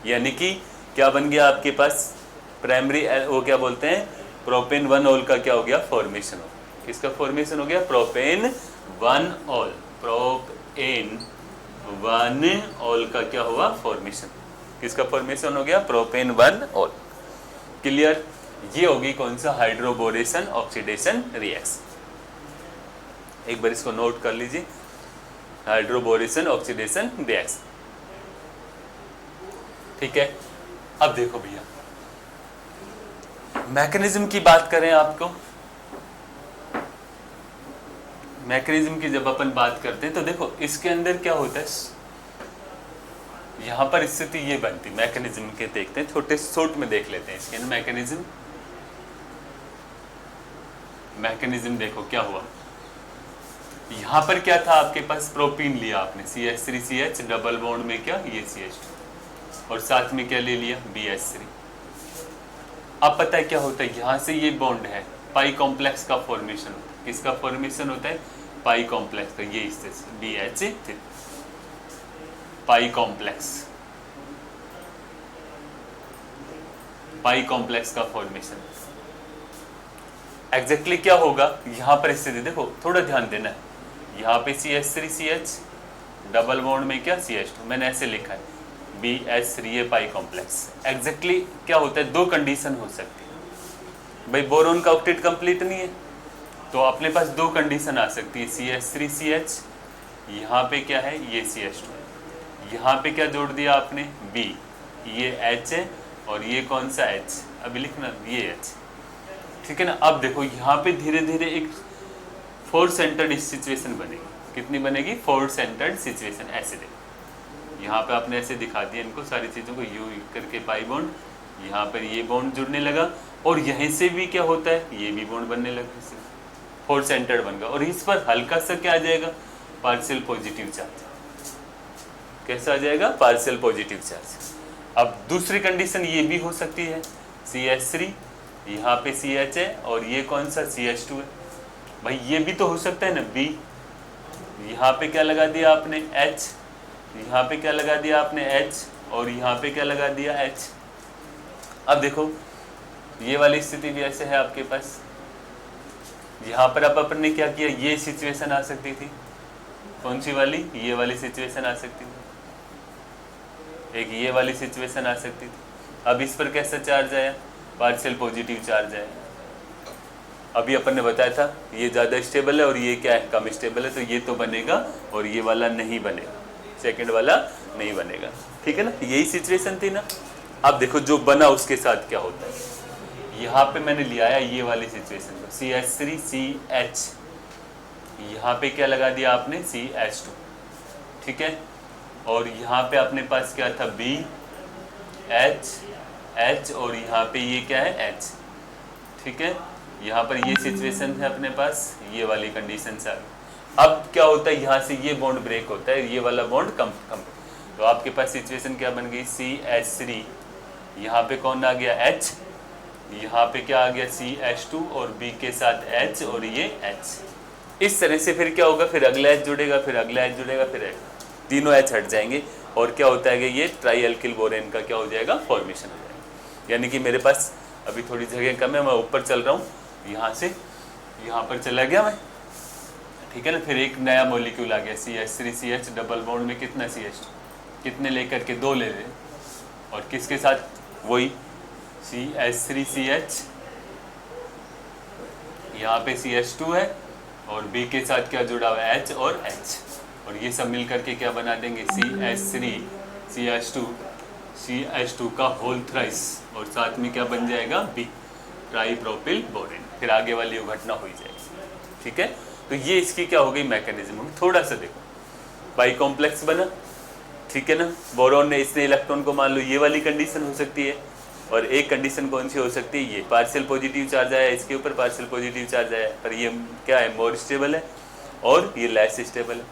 A: यानी कि क्या बन गया आपके पास, प्राइमरी, वो क्या बोलते हैं, प्रोपेन 1 ऑल का क्या हो गया, फॉर्मेशन हो गया। किसका फॉर्मेशन हो गया, प्रोपेन 1 ऑल, प्रोपेन 1 ऑल का क्या हुआ, फॉर्मेशन। किसका फॉर्मेशन हो गया, प्रोपेन 1 ऑल। क्लियर, ये होगी कौन सा, हाइड्रोबोरेशन ऑक्सीडेशन रिएक्शन। एक बार इसको नोट कर लीजिए, हाइड्रोबोरेशन ऑक्सीडेशन रिएक्शन। ठीक है, अब देखो भैया मैकेनिज्म की बात करें, आपको मैकेनिज्म की जब अपन बात करते हैं तो देखो इसके अंदर क्या होता है, यहाँ पर स्थिति ये बनती, मैकेनिज्म के देखते हैं, छोटे शॉर्ट में देख लेते हैं इसके अंदर मैकेनिज्म देखो क्या हुआ। यहाँ पर क्या था आपके पास, प्रोपीन लिया आपने, CH3CH डबल बॉन्ड में क्या, ये CH2, और साथ में क्या ले लिया, BH3। अब पता है क्या होता है, यहाँ से ये बॉन्ड है, पाई कॉम्प्लेक्स का फॉर्मेशन होता है। किसका फॉर्मेशन होता है, पाई कॉम्प्लेक्स का, ये इससे BH3 पाई कॉम्प्लेक्स का फॉर्मेशन। एग्जैक्टली क्या होगा, यहाँ पर स्थिति देखो, थोड़ा ध्यान देना है, यहाँ पे CH3CH डबल बॉन्ड में क्या, CH2, मैंने ऐसे लिखा है BH3, ये पाई कॉम्प्लेक्स। एग्जैक्टली क्या होता है, 2 कंडीशन हो सकती है भाई, बोरोन का ऑक्टेट कंप्लीट नहीं है तो अपने पास 2 कंडीशन आ सकती है, CH3CH, यहाँ पे क्या है, ये CH2, यहाँ पे क्या जोड़ दिया आपने, B, ये H है, और ये कौन सा H, अभी लिखना, ये H, ठीक है ना। अब देखो यहाँ पे धीरे धीरे एक 4 सेंटर्ड सिचुएशन बनेगी। कितनी बनेगी, 4 सेंटर्ड सिचुएशन। ऐसे देखो यहाँ पे आपने ऐसे दिखा दिया इनको सारी चीज़ों को, यू करके पाई बॉन्ड, यहाँ पर ये बॉन्ड जुड़ने लगा, और यहीं से भी क्या होता है, ये भी बॉन्ड बनने लगा, 4 सेंटर्ड बन गया, और इस पर हल्का सा क्या आ जाएगा, पार्शियल पॉजिटिव चार्ज। कैसा आ जाएगा, पार्शियल पॉजिटिव चार्ज। अब दूसरी कंडीशन ये भी हो सकती है, CH3 यहाँ पे CH है, और ये कौन सा, CH2 है। भाई ये भी तो हो सकता है ना, B, यहाँ पे क्या लगा दिया आपने H, यहाँ पे क्या लगा दिया आपने H, और यहाँ पे क्या लगा दिया H। अब देखो ये वाली स्थिति भी ऐसे है आपके पास, यहाँ पर अब अपन ने क्या किया, ये सिचुएशन आ सकती थी, कौन सी वाली, ये वाली सिचुएशन आ सकती थी, एक ये वाली सिचुएशन आ सकती थी। अब इस पर कैसा चार्ज आया, पार्शियल पॉजिटिव चार्ज आया। अभी अपन ने बताया था ये ज़्यादा स्टेबल है और ये क्या है, कम स्टेबल है, तो ये तो बनेगा और ये वाला नहीं बनेगा, सेकंड वाला नहीं बनेगा, ठीक है ना, यही सिचुएशन थी ना। अब देखो जो बना उसके साथ क्या होता है, यहाँ पे मैंने लिया है ये वाली सिचुएशन को, CH3CH, यहाँ पे क्या लगा दिया आपने CH2, ठीक है, और यहाँ पे अपने पास क्या था BH और यहाँ पे ये क्या है H, ठीक है, यहाँ पर ये सिचुएशन है अपने पास, ये वाली कंडीशन से। अब क्या होता है, यहाँ से ये बॉन्ड ब्रेक होता है, ये वाला बॉन्ड कम, तो आपके पास सिचुएशन क्या बन गई, CH3, यहाँ पे कौन आ गया H, यहाँ पे क्या आ गया CH2 और B के साथ H और ये H। इस तरह से फिर क्या होगा, फिर अगला H जुड़ेगा, फिर अगला H जुड़ेगा, फिर तीनों H हट जाएंगे और क्या होता है कि ये ट्राई एल्किल बोरेन का क्या हो जाएगा, फॉर्मेशन हो जाएगा। यानी कि मेरे पास अभी थोड़ी जगह कम है, मैं ऊपर चल रहा हूँ, यहाँ से यहाँ पर चला गया मैं, ठीक है ना, फिर एक नया मॉलिक्यूल आ गया CH3CH, डबल बॉन्ड में कितना CH2, कितने लेकर के 2 ले रहे, और किसके साथ वही CH3CH, यहाँ पे CH2 है और B के साथ क्या जुड़ा हुआ है H और H, और ये सब मिल करके क्या बना देंगे CH3CH2 का होल थ्राइस, और साथ में क्या बन जाएगा B, ट्राईप्रोपिल बोरेन, फिर आगे वाली वो घटना हो जाएगी, ठीक है। तो ये इसकी क्या हो गई मैकेनिज्म होगी, थोड़ा सा देखो, बाई कॉम्प्लेक्स बना, ठीक है ना, बोरॉन ने इसने इलेक्ट्रॉन को मान लो ये वाली कंडीशन हो सकती है, और एक कंडीशन कौन सी हो सकती है, ये पार्शियल पॉजिटिव चार्ज आया, इसके ऊपर पार्शियल पॉजिटिव चार्ज आया, पर ये क्या है, मोर स्टेबल है और ये लेस स्टेबल है।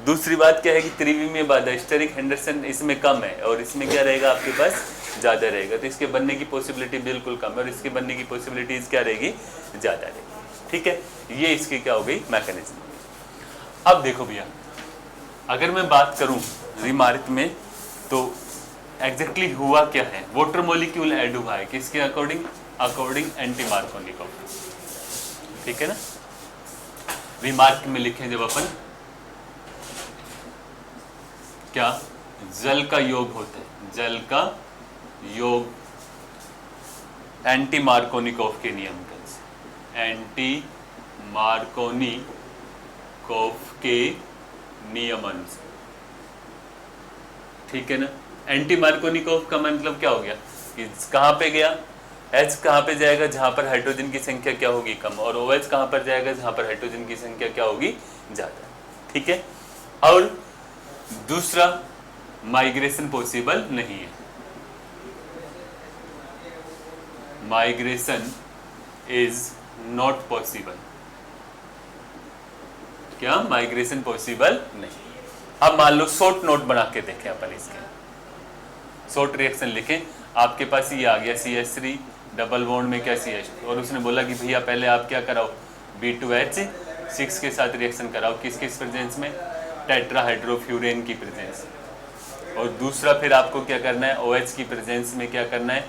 A: दूसरी बात क्या है कि त्रिविमीय बाधा स्टेरिक हेंडरसन इसमें कम है और इसमें क्या रहेगा आपके पास ज़्यादा रहेगा, तो इसके बनने की पॉसिबिलिटी बिल्कुल कम है और इसके बनने की पॉसिबिलिटीज़ क्या रहेगी, ज़्यादा रहेगी, ठीक है। ये इसकी क्या हो गई, मैकेनिज्म। अब देखो भैया, अगर मैं बात करूं रिमार्क में, तो एग्जैक्टली हुआ क्या है, वाटर मॉलिक्यूल ऐड हुआ है किसके अकॉर्डिंग, अकॉर्डिंग एंटी मार्कोनिकोव, ठीक है ना। रिमार्क में लिखें जब अपन, क्या जल का योग होता है, जल का योग एंटी मार्कोनिकोव के नियम का, एंटी मार्कोनिकोव के नियम अनुसार, ठीक है ना। एंटी मार्कोनिकोव का मतलब क्या हो गया कि कहाँ पे गया, H कहाँ पे जाएगा, जहाँ पर हाइड्रोजन की संख्या क्या होगी, कम, और OH कहाँ पर जाएगा, जहाँ पर हाइड्रोजन की संख्या क्या होगी, ज़्यादा, ठीक है। और दूसरा, माइग्रेशन पॉसिबल नहीं है, माइग्रेशन इज नॉट पॉसिबल, क्या माइग्रेशन पॉसिबल नहीं। अब मान लो शॉर्ट नोट बना के देखें अपन, इसके शॉर्ट रिएक्शन लिखें, आपके पास ये आ गया CH3 डबल बॉन्ड में क्या CH2, और उसने बोला कि भैया पहले आप क्या कराओ, B2H6 के साथ रिएक्शन कराओ, किसके प्रेजेंस में, टेट्राहाइड्रोफ्यूरेन की प्रेजेंस, और दूसरा फिर आपको क्या करना है, OH की प्रेजेंस में क्या करना है,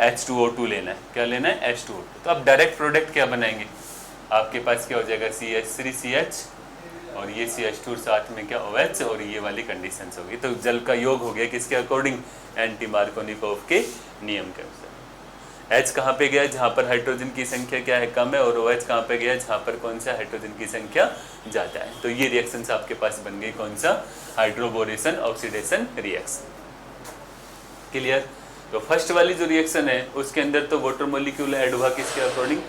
A: H2O2 लेना है, क्या लेना है, H2O2। तो अब डायरेक्ट प्रोडक्ट क्या बनाएंगे, आपके पास क्या हो जाएगा CH3CH और ये CH2 साथ में क्या OH, और ये वाली कंडीशंस होगी, तो जल का योग हो गया किसके अकॉर्डिंग, एंटी मार्कोनिकोव के नियम के अनुसार। H कहाँ पे गया, जहाँ पर हाइड्रोजन की संख्या क्या है, कम है, और OH कहाँ पे गया, जहाँ पर कौन सा हाइड्रोजन की संख्या ज़्यादा है। तो ये रिएक्शंस आपके पास बन गई, कौन सा, हाइड्रोबोरेशन ऑक्सीडेशन रिएक्शन, क्लियर। तो फर्स्ट वाली जो रिएक्शन है उसके अंदर तो वाटर मॉलिक्यूल ऐड हुआ किसके अकॉर्डिंग,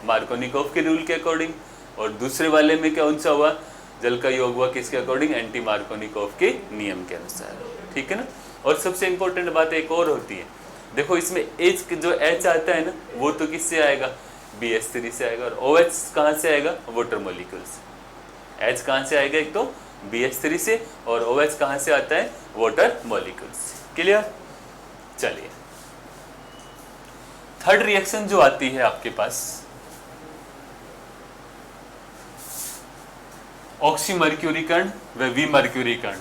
A: मार्कोनिकोव के रूल के अकॉर्डिंग, और दूसरे वाले में कौन सा हुआ, जल का योग हुआ किसके अकॉर्डिंग, एंटी मार्कोनिकोव के नियम के अनुसार, ठीक है ना। और सबसे इंपॉर्टेंट बात एक और होती है, देखो इसमें H जो H आता है ना, वो तो किससे आएगा, BH3 से आएगा, और OH कहाँ से आएगा, वाटर मॉलिक्यूल से। H कहाँ से आएगा, एक तो BH3 से, और OH कहाँ से आता है, वाटर मॉलिक्यूल से, क्लियर। चलिए थर्ड रिएक्शन जो आती है आपके पास, ऑक्सी मर्क्यूरी कण व वी मर्क्यूरी कण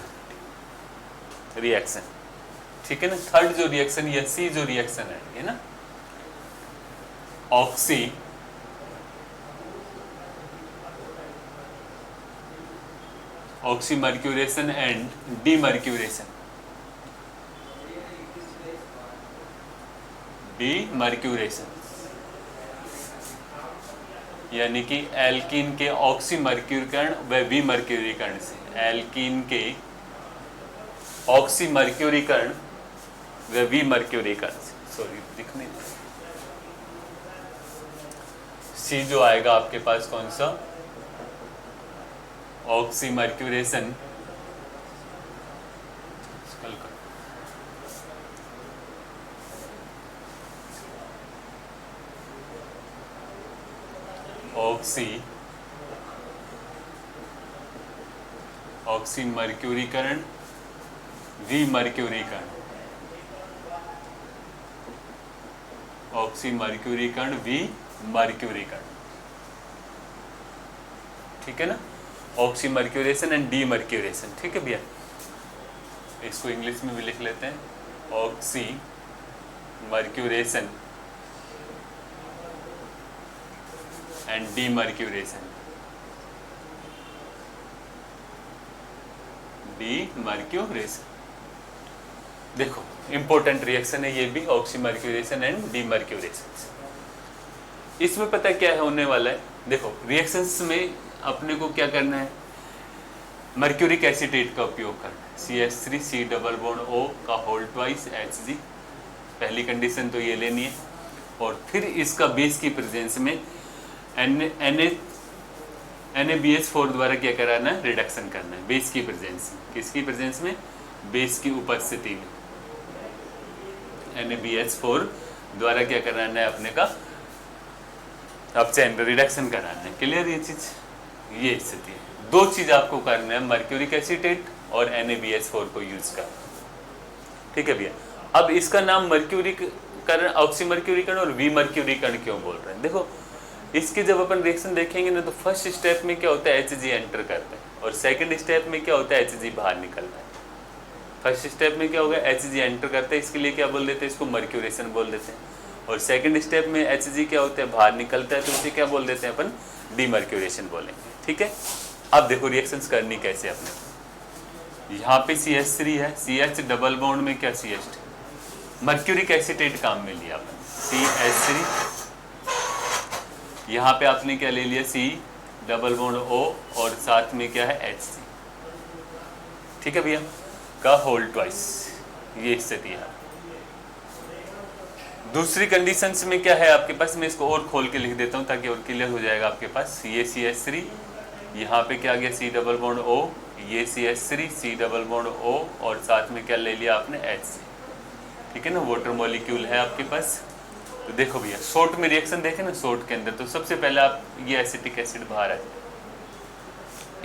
A: रिएक्शन, ठीक है ना। थर्ड जो रिएक्शन या सी जो रिएक्शन है ना, oxy oxymercuration and demercuration, demercuration यानी कि एल्कीन के ऑक्सीमर्क्यूरीकरण व विमर्क्यूरीकरण से, एल्कीन के ऑक्सीमर्क्यूरीकरण व विमर्क्यूरीकरण से, सॉरी दिखने सी जो आएगा आपके पास कौन सा, ऑक्सीमर्क्यूरेशन ऑक्सीमर्क्यूरीकरण विमर्क्यूरीकरण, ऑक्सीमर्क्यूरीकरण विमर्क्यूरीकरण, ठीक है ना। ऑक्सीमर्क्यूरेशन एंड डीमर्क्यूरेशन, ठीक है भैया। इसको इंग्लिश में भी लिख लेते हैं, ऑक्सीमर्क्यूरेशन एंड डीमर्क्यूरेशन, डीमर्क्यूरेशन। देखो इंपॉर्टेंट रिएक्शन है ये भी, ऑक्सीमर्क्यूरेशन एंड डीमर्क्यूरेशन। इसमें पता क्या है होने वाला है, देखो रिएक्शंस में अपने को क्या करना है, मर्क्यूरिक एसीटेट का उपयोग करना है, CH3 C double bond O का होल ट्वाइस Hg, पहली कंडीशन तो ये लेनी है। और फिर इसका बेस की प्रेजेंस में NaBH4 द्वारा क्या कराना है, रिडक्शन करना है बेस की प्रेजेंस में। किसकी प्रेजेंस में, बेस की उपस्थिति में NaBH4 द्वारा क्या कराना है अपने का, अपचयन रिडक्शन कराना है। क्लियर ये चीज, ये स्थिति है। दो चीज आपको करना है, मर्क्यूरिक एसीटेट और NaBH4 को यूज करना, ठीक है भैया। अब इसका नाम मर्क्यूरिकरण, ऑक्सीमर्क्यूरीकरण और विमर्क्यूरीकरण क्यों बोल रहे हैं, देखो इसके जब अपन रिएक्शन देखेंगे ना, तो फर्स्ट स्टेप में क्या होता है, Hg एंटर करता है, और सेकंड स्टेप में क्या होता है, Hg बाहर निकलता है। फर्स्ट स्टेप में क्या होगा, Hg एंटर करता है, इसके लिए क्या बोल देते हैं, इसको मर्क्यूरेशन बोल देते हैं। और सेकंड स्टेप में Hg क्या होता है, बाहर निकलता है, तो उसे क्या बोल देते हैं अपन, डीमर्क्यूरेशन बोलेंगे, ठीक है। अब देखो रिएक्शंस करनी कैसे अपने, यहाँ पे CH3 है, CH डबल बॉन्ड में क्या CH2, मर्क्यूरिक एसीटेट काम में लिया अपन, CH3, यहाँ पे आपने क्या ले लिया, C डबल बॉन्ड O और साथ में क्या है Hc, ठीक है भैया, का होल ट्वाइस, ये स्थिति है। दूसरी कंडीशंस में क्या है आपके पास, मैं इसको और खोल के लिख देता हूँ ताकि और क्लियर हो जाएगा आपके पास। ये CH3, यहाँ पे क्या आ गया C डबल बॉन्ड O, ये CH3 C double bond O और साथ में क्या ले लिया आपने Hc, ठीक है ना, वाटर मॉलिक्यूल है आपके पास। तो देखो भैया शॉर्ट में रिएक्शन देखें ना, शॉर्ट के अंदर तो सबसे पहले आप ये एसिटिक एसिड बाहर है,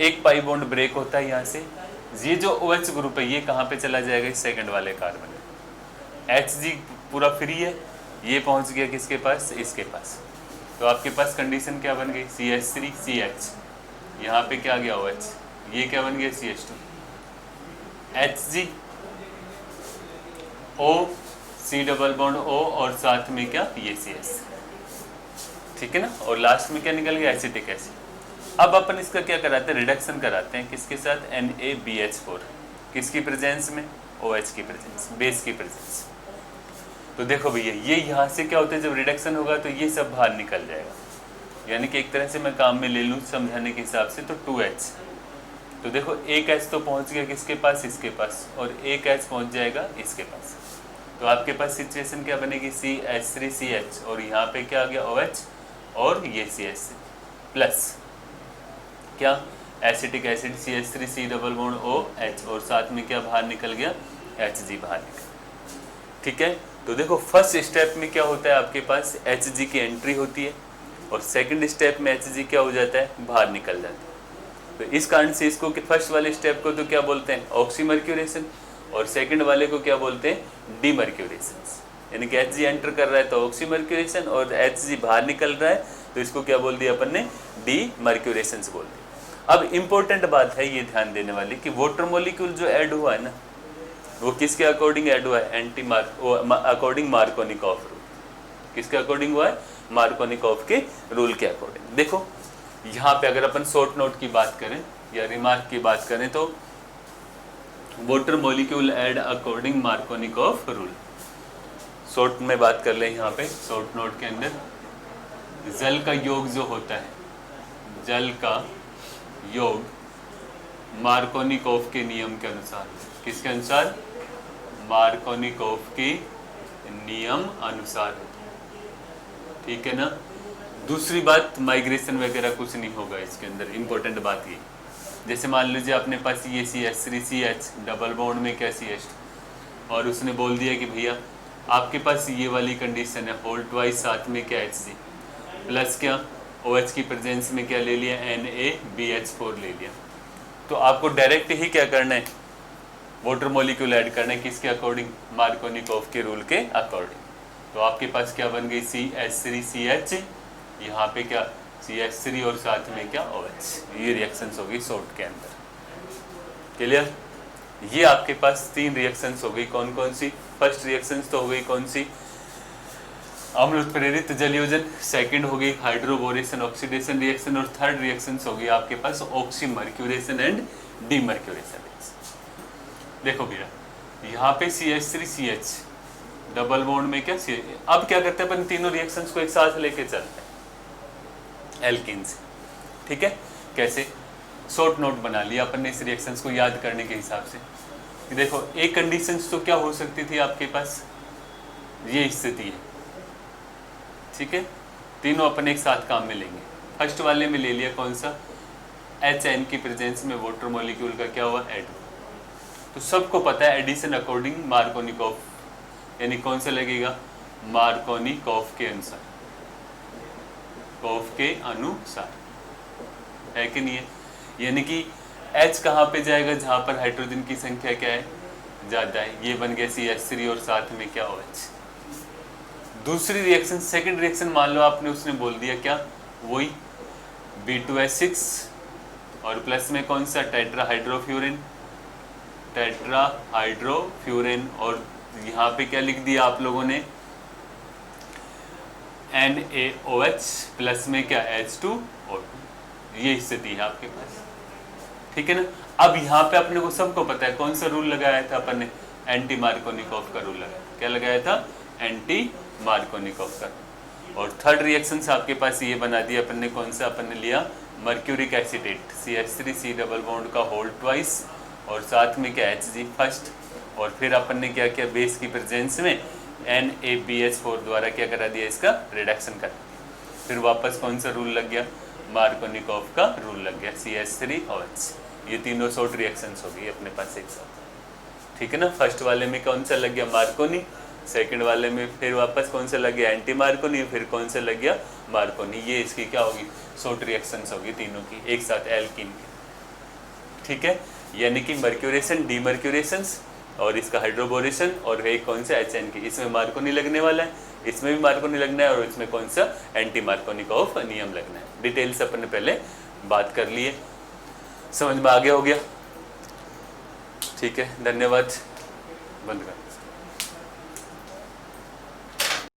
A: एक पाई बॉन्ड ब्रेक होता है यहाँ से, ये जो OH ग्रुप है ये कहाँ पे चला जाएगा, इस सेकंड वाले कार्बन में, Hg पूरा फ्री है, ये पहुंच गया किसके पास, इसके पास। तो आपके पास कंडीशन क्या बन गई, CH3 CH, यहाँ पे क्या गया OH, ये क्या बन गया CH2, Hg O C double bond O और साथ में क्या, ये CS, ठीक है ना। और लास्ट में क्या निकल गया, एसिटिक एसिड। अब अपन इसका क्या कराते हैं, रिडक्शन कराते हैं, किसके साथ, NaBH4, किसकी प्रेजेंस में, OH की प्रेजेंस, बेस की प्रेजेंस। तो देखो भैया ये यहाँ से क्या होता है, जब रिडक्शन होगा तो ये सब बाहर निकल जाएगा, यानी कि एक तरह से मैं काम में ले लूँ समझाने के हिसाब से, तो 2H। तो देखो एक H तो पहुँच गया किसके पास, इसके पास, और एक H पहुँच जाएगा इसके पास। तो आपके पास सिचुएशन क्या बनेगी, CH3CH और यहाँ पे क्या आ गया OH और ये CH प्लस क्या, acetic acid CH3C double bond OH और साथ में क्या बाहर निकल गया, Hg बाहर निकल, ठीक है। तो देखो फर्स्ट स्टेप में क्या होता है आपके पास, Hg की एंट्री होती है, और सेकंड स्टेप में Hg क्या हो जाता है, बाहर निकल जाता है। तो इस कारण से इसको फर्स्ट वाले स्टेप को तो क्या बोलते हैं, ऑक्सीमर्क्यूरेशन, और सेकंड वाले को क्या बोलते हैं, डीमर्क्यूरेशन। यानी कि Hg एंटर कर रहा है तो ऑक्सीमर्क्यूरेशन, और Hg बाहर निकल रहा है तो इसको क्या बोल दिया अपन ने, डीमर्क्यूरेशन बोल दिया। अब इम्पोर्टेंट बात है ये ध्यान देने वाली कि वाटर मॉलिक्यूल जो ऐड हुआ है ना, वो किसके अकॉर्डिंग ऐड हुआ है? According Markovnikov rule. किसके अकॉर्डिंग हुआ है? मार्कोनिकॉफ के रूल के अकॉर्डिंग। देखो यहाँ पे अगर अपन शॉर्ट नोट की बात करें या रिमार्क की बात करें तो water molecule add according Markovnikov rule. Short में बात कर ले यहाँ पे शॉर्ट नोट के अंदर, जल का योग जो होता है, जल का योग मार्कोनिकॉफ के नियम के अनुसार। किसके अनुसार? मार्कोनिकॉफ के नियम अनुसार। ठीक है ना। दूसरी बात, माइग्रेशन वगैरह कुछ नहीं होगा इसके अंदर। इंपॉर्टेंट बात ये, जैसे मान लीजिए अपने पास ये CH3CH डबल बॉन्ड में क्या CH, और उसने बोल दिया कि भैया आपके पास ये वाली कंडीशन है, होल्ड वाइज साथ में क्या Hg प्लस क्या OH की प्रेजेंस में क्या ले लिया, NaBH4 ले लिया। तो आपको डायरेक्ट ही क्या करना है? वाटर मॉलिक्यूल ऐड करना है। किसके अकॉर्डिंग? मार्कोनिकॉफ के रूल के अकॉर्डिंग। तो आपके पास क्या बन गई? CH3CH, यहाँ पे क्या CH3 और साथ में क्या OH। ये रिएक्शंस होगी शॉर्ट के अंदर। क्लियर? ये आपके पास 3 रिएक्शंस हो गई। कौन कौन सी? फर्स्ट रिएक्शंस तो हो गई कौन सी? अम्ल उत्प्रेरित जलयोजन। सेकंड हो गई हाइड्रोबोरेशन ऑक्सीडेशन रिएक्शन, और थर्ड रिएक्शंस हो गई आपके पास ऑक्सीमर्क्यूरेशन एंड डीमर्क्यूरेशन रिएक्शन। देखो भैया यहाँ पे CH3CH डबल बॉन्ड में क्या अब क्या करते हैं अपन? तीनों रिएक्शंस को एक साथ लेके चलते हैं एल्कीन से। ठीक है, कैसे? शॉर्ट नोट बना लिया अपन ने इस रिएक्शंस को याद करने के हिसाब से। देखो एक कंडीशंस तो क्या हो सकती थी आपके पास? ये स्थिति है। ठीक है, तीनों अपन एक साथ काम में लेंगे। फर्स्ट वाले में ले लिया कौन सा? HN की प्रेजेंस में वाटर मॉलिक्यूल का क्या हुआ? ऐड। तो सबको पता है एडिशन अकॉर्डिंग मार्कोनिकॉफ, यानी कौन सा लगेगा? मार्कोनिकॉफ के अनुसार। कॉफ के अनुसार है कि नहीं है? यानी कि H कहाँ पे जाएगा? जहाँ पर हाइड्रोजन की संख्या क्या है? ज़्यादा है। ये बन गया CH3 और साथ में क्या OH। दूसरी रिएक्शन, सेकंड रिएक्शन मान लो आपने, उसने बोल दिया क्या? वही B2H6 और प्लस में कौन सा? टेट्राहाइड्रोफ्यूरिन। टेट्राहाइड्रोफ्यूरिन, और यहाँ पे क्या लिख दिया आप लोगों ने? NaOH प्लस में क्या? H2O2। ये स्थिति है आपके पास। ठीक है ना। अब यहाँ पे अपने को सबको पता है कौन सा रूल लगाया था अपन ने? एंटी मार्कोनिकॉफ का रूल लगाया। क्या लगाया था? एंटी मार्कोनिकॉफ का। और थर्ड रिएक्शंस आपके पास ये बना दिया अपन ने। कौन सा अपन ने लिया? Mercuric acetate, CH3C double bond का होल्ड ट्वाइस और साथ में क्या Hg फर्स्ट, और फिर अपन ने क्या किया? बेस की प्रेजेंस में NaBH4 द्वारा क्या करा दिया? इसका रिडक्शन कर दिया। फिर वापस कौन सा रूल लग गया? मार्कोनिकॉफ का रूल लग गया, CH3OH। ये तीनों शॉर्ट रिएक्शंस हो गई अपने पास एक साथ। ठीक है ना। फर्स्ट वाले में कौन सा लग गया? मार्कोनी। सेकंड वाले में फिर वापस कौन सा लग गया? Anti Markovnikov. फिर कौन सा लग गया? मार्कोनी। ये इसकी क्या होगी? शॉर्ट रिएक्शंस होगी तीनों की एक साथ एल्कीन की। ठीक है, यानी कि मर्क्यूरेशन, डीमर्क्यूरेशंस और इसका हाइड्रोबोरेशन, और एक कौन सा? HN की। इसमें मार्कोनी लगने वाला है, इसमें भी मार्कोनी लगना है, और इसमें कौन सा? एंटी मार्कोनिकॉफ नियम लगना है। डिटेल्स अपन ने पहले बात कर लिए। समझ में आ गया? हो गया? ठीक है, धन्यवाद। बंद कर।